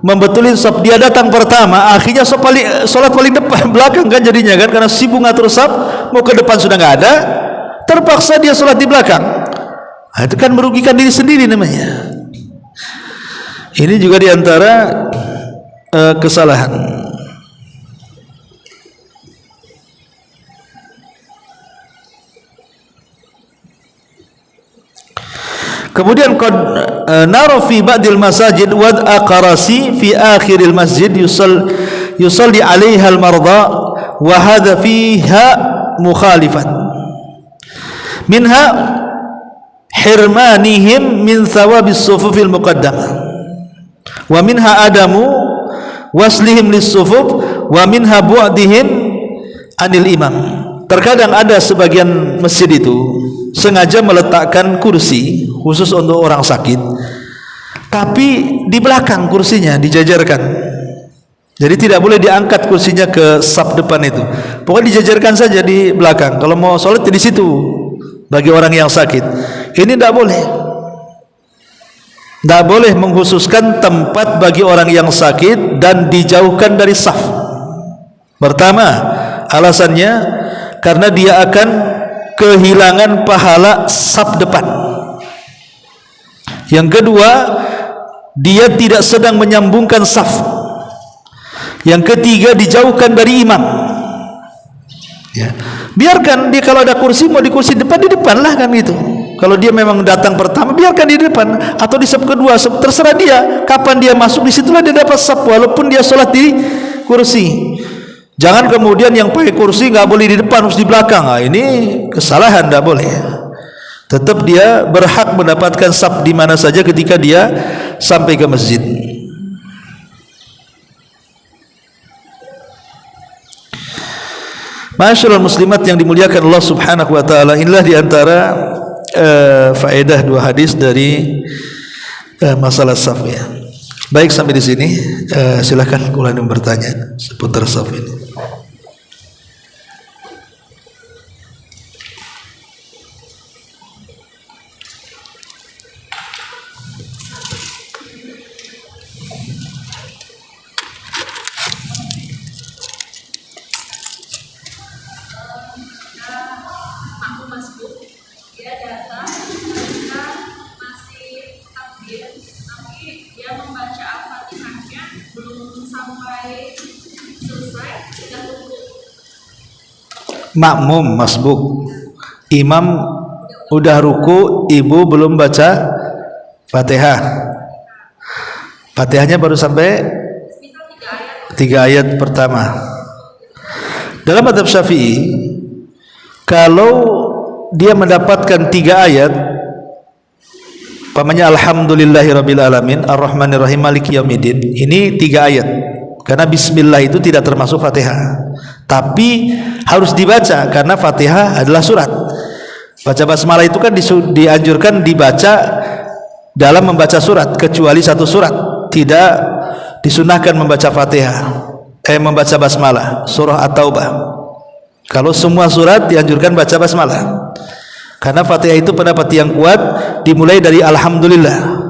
membetulin saf. Dia datang pertama, akhirnya sholat paling depan belakang kan jadinya kan, karena sibuk ngatur saf. Mau ke depan sudah nggak ada, terpaksa dia sholat di belakang. Nah, itu kan merugikan diri sendiri namanya. Ini juga diantara kesalahan. Kemudian qad nara fi ba'dil masajid wad'a qarasi fi akhiril masjid yusalli 'alaiha al-marda wa hadha fiha mukhalifan minha hirmanihim min thawabis sufufil muqaddamah wa minha adamu waslihim lis-sufuf wa minha bu'dihim anil imam. Terkadang ada sebagian masjid itu sengaja meletakkan kursi khusus untuk orang sakit, tapi di belakang kursinya dijajarkan. Jadi tidak boleh diangkat kursinya ke saf depan itu. Pokoknya dijajarkan saja di belakang. Kalau mau sholat di situ bagi orang yang sakit. Ini tidak boleh. Tidak boleh mengkhususkan tempat bagi orang yang sakit dan dijauhkan dari saf. Pertama, alasannya karena dia akan kehilangan pahala saf depan. Yang kedua, dia tidak sedang menyambungkan saf. Yang ketiga, dijauhkan dari imam. Ya. Biarkan dia, kalau ada kursi mau di kursi depan, di depan lah kan gitu. Kalau dia memang datang pertama, biarkan di depan atau di saf kedua, terserah dia. Kapan dia masuk, disitulah dia dapat saf walaupun dia sholat di kursi. Jangan kemudian yang pakai kursi nggak boleh di depan, harus di belakang. Nah, ini kesalahan, tidak boleh. Tetap dia berhak mendapatkan saf di mana saja ketika dia sampai ke masjid. Masyaallah muslimat yang dimuliakan Allah Subhanahu wa taala, inilah di antara faedah 2 hadis dari masalah saf ya. Baik, sampai di sini. Silakan kalau ada yang bertanya seputar saf ini. makmum masbuk, imam udah ruku, ibu belum baca Fatihah, Fatihahnya baru sampai 3 ayat pertama. Dalam mazhab Syafi'i, kalau dia mendapatkan 3 ayat, umpamanya alhamdulillahirabbil alamin arrahmanirrahim maliki yaumiddin, ini 3 ayat. Karena bismillah itu tidak termasuk Fatihah, tapi harus dibaca karena Fatihah adalah surat. Baca basmalah itu kan dianjurkan dibaca dalam membaca surat, kecuali satu surat tidak disunahkan membaca Fatihah, membaca basmalah, surah At-Taubah. Kalau semua surat dianjurkan baca basmalah, karena Fatihah itu pendapat yang kuat dimulai dari alhamdulillah,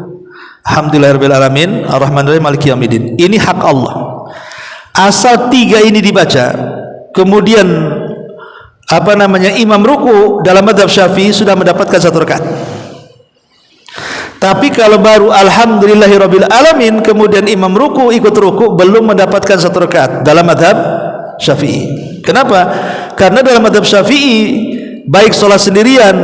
alhamdulillahirabbil alamin arrahmanirrahim maliki yaumiddin. Ini hak Allah. Asal 3 ini dibaca, kemudian imam ruku, dalam mazhab Syafi'i sudah mendapatkan 1 rakaat. Tapi kalau baru alhamdulillahirabbil alamin kemudian imam ruku ikut ruku, belum mendapatkan 1 rakaat dalam mazhab Syafi'i. Kenapa? Karena dalam mazhab Syafi'i, baik sholat sendirian,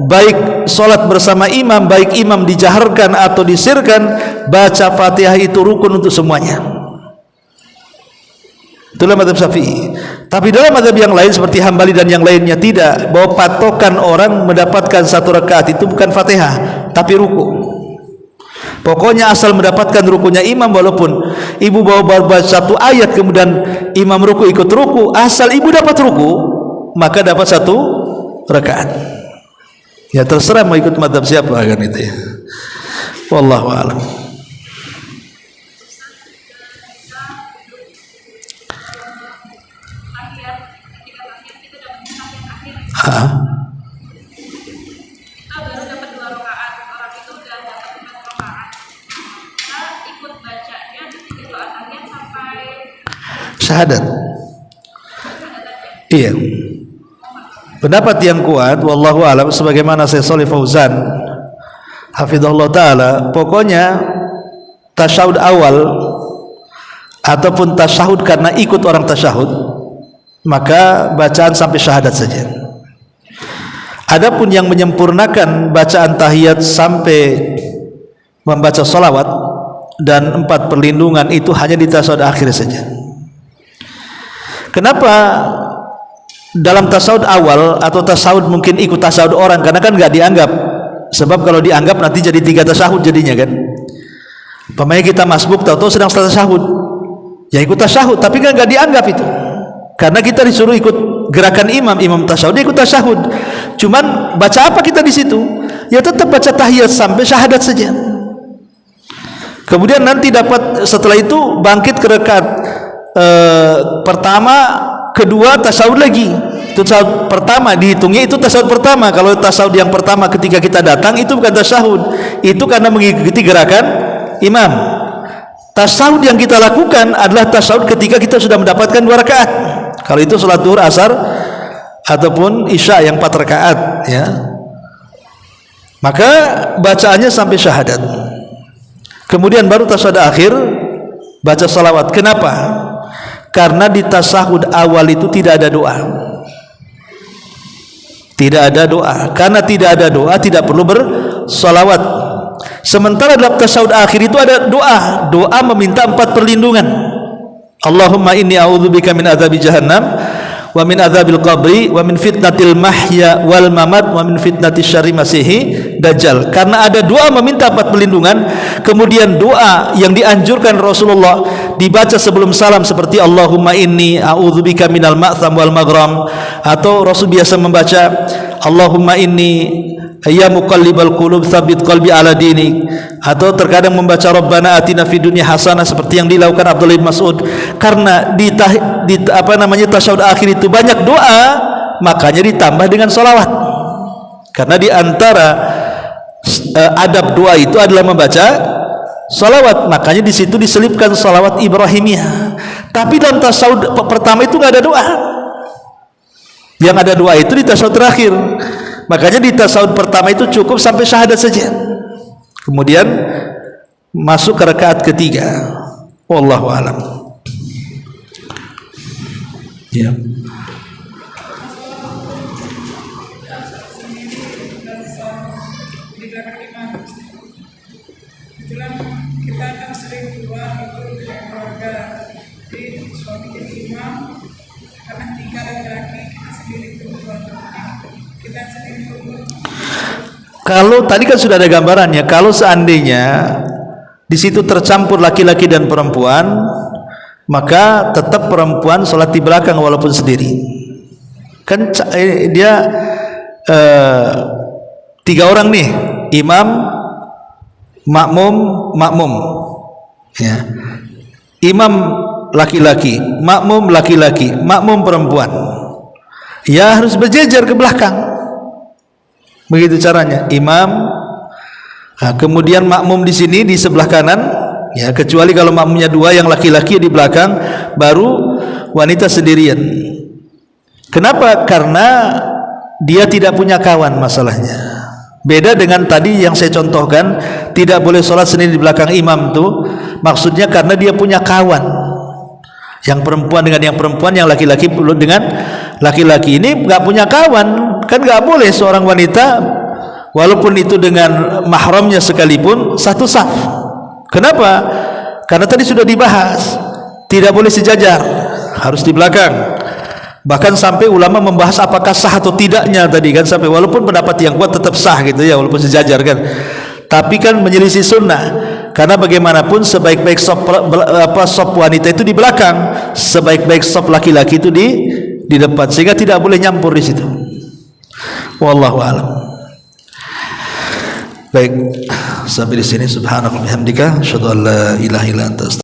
baik sholat bersama imam, baik imam dijaharkan atau disirkan, baca Fatihah itu rukun untuk semuanya. Itulah mazhab Syafi'i. Tapi dalam mazhab yang lain seperti Hambali dan yang lainnya tidak, bahwa patokan orang mendapatkan 1 rakaat itu bukan Fatihah tapi ruku. Pokoknya asal mendapatkan rukunya imam, walaupun ibu bawa 1 ayat kemudian imam ruku ikut ruku, asal ibu dapat ruku maka dapat 1 rakaat. Ya terserah mau ikut mazhab siapa kan itu ya. Wallahu a'lam. Kita baru dapat 2 rakaat, orang itu udah dapat 4 rakaat. Kita ikut bacanya di 3 rakaatnya sampai syahadat. Iya. Pendapat yang kuat wallahu alam, sebagaimana Syekh Shalih Fauzan hafizahullah taala, pokoknya tasyahud awal ataupun tasyahud karena ikut orang tasyahud, maka bacaan sampai syahadat saja. Adapun yang menyempurnakan bacaan tahiyat sampai membaca salawat dan 4 perlindungan itu hanya di tasyahud akhir saja. Kenapa dalam tasyahud awal atau tasyahud mungkin ikut tasyahud orang? Karena kan nggak dianggap. Sebab kalau dianggap nanti jadi 3 tasyahud jadinya kan. Pemain kita masbuk tahu-tahu sedang tasyahud, ya ikut tasyahud, tapi kan nggak dianggap itu. Karena kita disuruh ikut gerakan imam tasyahud, dia ikut tasyahud. Cuman baca apa kita di situ? Ya tetap baca tahiyat sampai syahadat saja. Kemudian nanti dapat setelah itu bangkit ke rakaat pertama, kedua tasyahud lagi. Itu tasyahud pertama dihitungnya itu tasyahud pertama. Kalau tasyahud yang pertama ketika kita datang itu bukan tasyahud, itu karena mengikuti gerakan imam. Tasyahud yang kita lakukan adalah tasyahud ketika kita sudah mendapatkan 2 rakaat. Kalau itu salat zuhur, asar ataupun isya yang 4 rakaat ya, maka bacaannya sampai syahadat. Kemudian baru tasyahud akhir baca salawat. Kenapa? Karena di tasyahud awal itu tidak ada doa. Tidak ada doa. Karena tidak ada doa tidak perlu bersalawat. Sementara dalam tasyahud akhir itu ada doa. Doa meminta 4 perlindungan. Allahumma inni a'udzubika min adzabi jahannam wa min adzabil qabri wa min fitnatil mahya wal mamat wa min fitnatis syarri masihi dajjal. Karena ada doa meminta 4 perlindungan, kemudian doa yang dianjurkan Rasulullah dibaca sebelum salam seperti Allahumma inni a'udzubika minal ma'tham wal maghram, atau Rasul biasa membaca Allahumma inni ya muqallibal qulub tsabbit qalbi ala dinik, atau terkadang membaca Rabbana atina fid dunya hasanah seperti yang dilakukan Abdullah bin Mas'ud. Karena di tasyahud akhir itu banyak doa, makanya ditambah dengan salawat. Karena di antara adab doa itu adalah membaca salawat, makanya di situ diselipkan salawat Ibrahimiyah. Tapi dalam tasyahud pertama itu nggak ada doa. Yang ada doa itu di tasyahud terakhir. Makanya di tasyahud pertama itu cukup sampai syahadat saja. Kemudian masuk ke rakaat ketiga. Wallahu a'lam. Ya. belakang imam. Kebetulan kita kan sering keluar itu dengan keluarga, jadi suami jadi imam, karena 3 laki-laki kita sendiri perempuan, kita sendiri perempuan. Kalau tadi kan sudah ada gambarannya, kalau seandainya di situ tercampur laki-laki dan perempuan, maka tetap perempuan sholat di belakang walaupun sendiri. Kan dia 3 orang nih, imam, makmum, ya. Imam laki-laki, makmum laki-laki, makmum perempuan. Ya harus berjejer ke belakang. Begitu caranya. Imam, kemudian makmum di sini di sebelah kanan, ya, kecuali kalau makmumnya 2 yang laki-laki di belakang, baru wanita sendirian. Kenapa? Karena dia tidak punya kawan masalahnya. Beda dengan tadi yang saya contohkan, tidak boleh sholat sendiri di belakang imam tuh, maksudnya karena dia punya kawan. Yang perempuan dengan yang perempuan, yang laki-laki dengan laki-laki. Ini nggak punya kawan, kan nggak boleh seorang wanita walaupun itu dengan mahramnya sekalipun satu saf. Kenapa? Karena tadi sudah dibahas, tidak boleh sejajar, harus di belakang. Bahkan sampai ulama membahas apakah sah atau tidaknya tadi kan, sampai walaupun pendapat yang kuat tetap sah gitu ya, walaupun sejajar kan. Tapi kan menyelisih sunnah, karena bagaimanapun sebaik-baik sop wanita itu di belakang, sebaik-baik sop laki-laki itu di depan, sehingga tidak boleh nyampur di situ. Wallahu a'lam. Baik, sampai di sini. Subhanallah, bihamdika, asyhadu an la ilaha illa anta.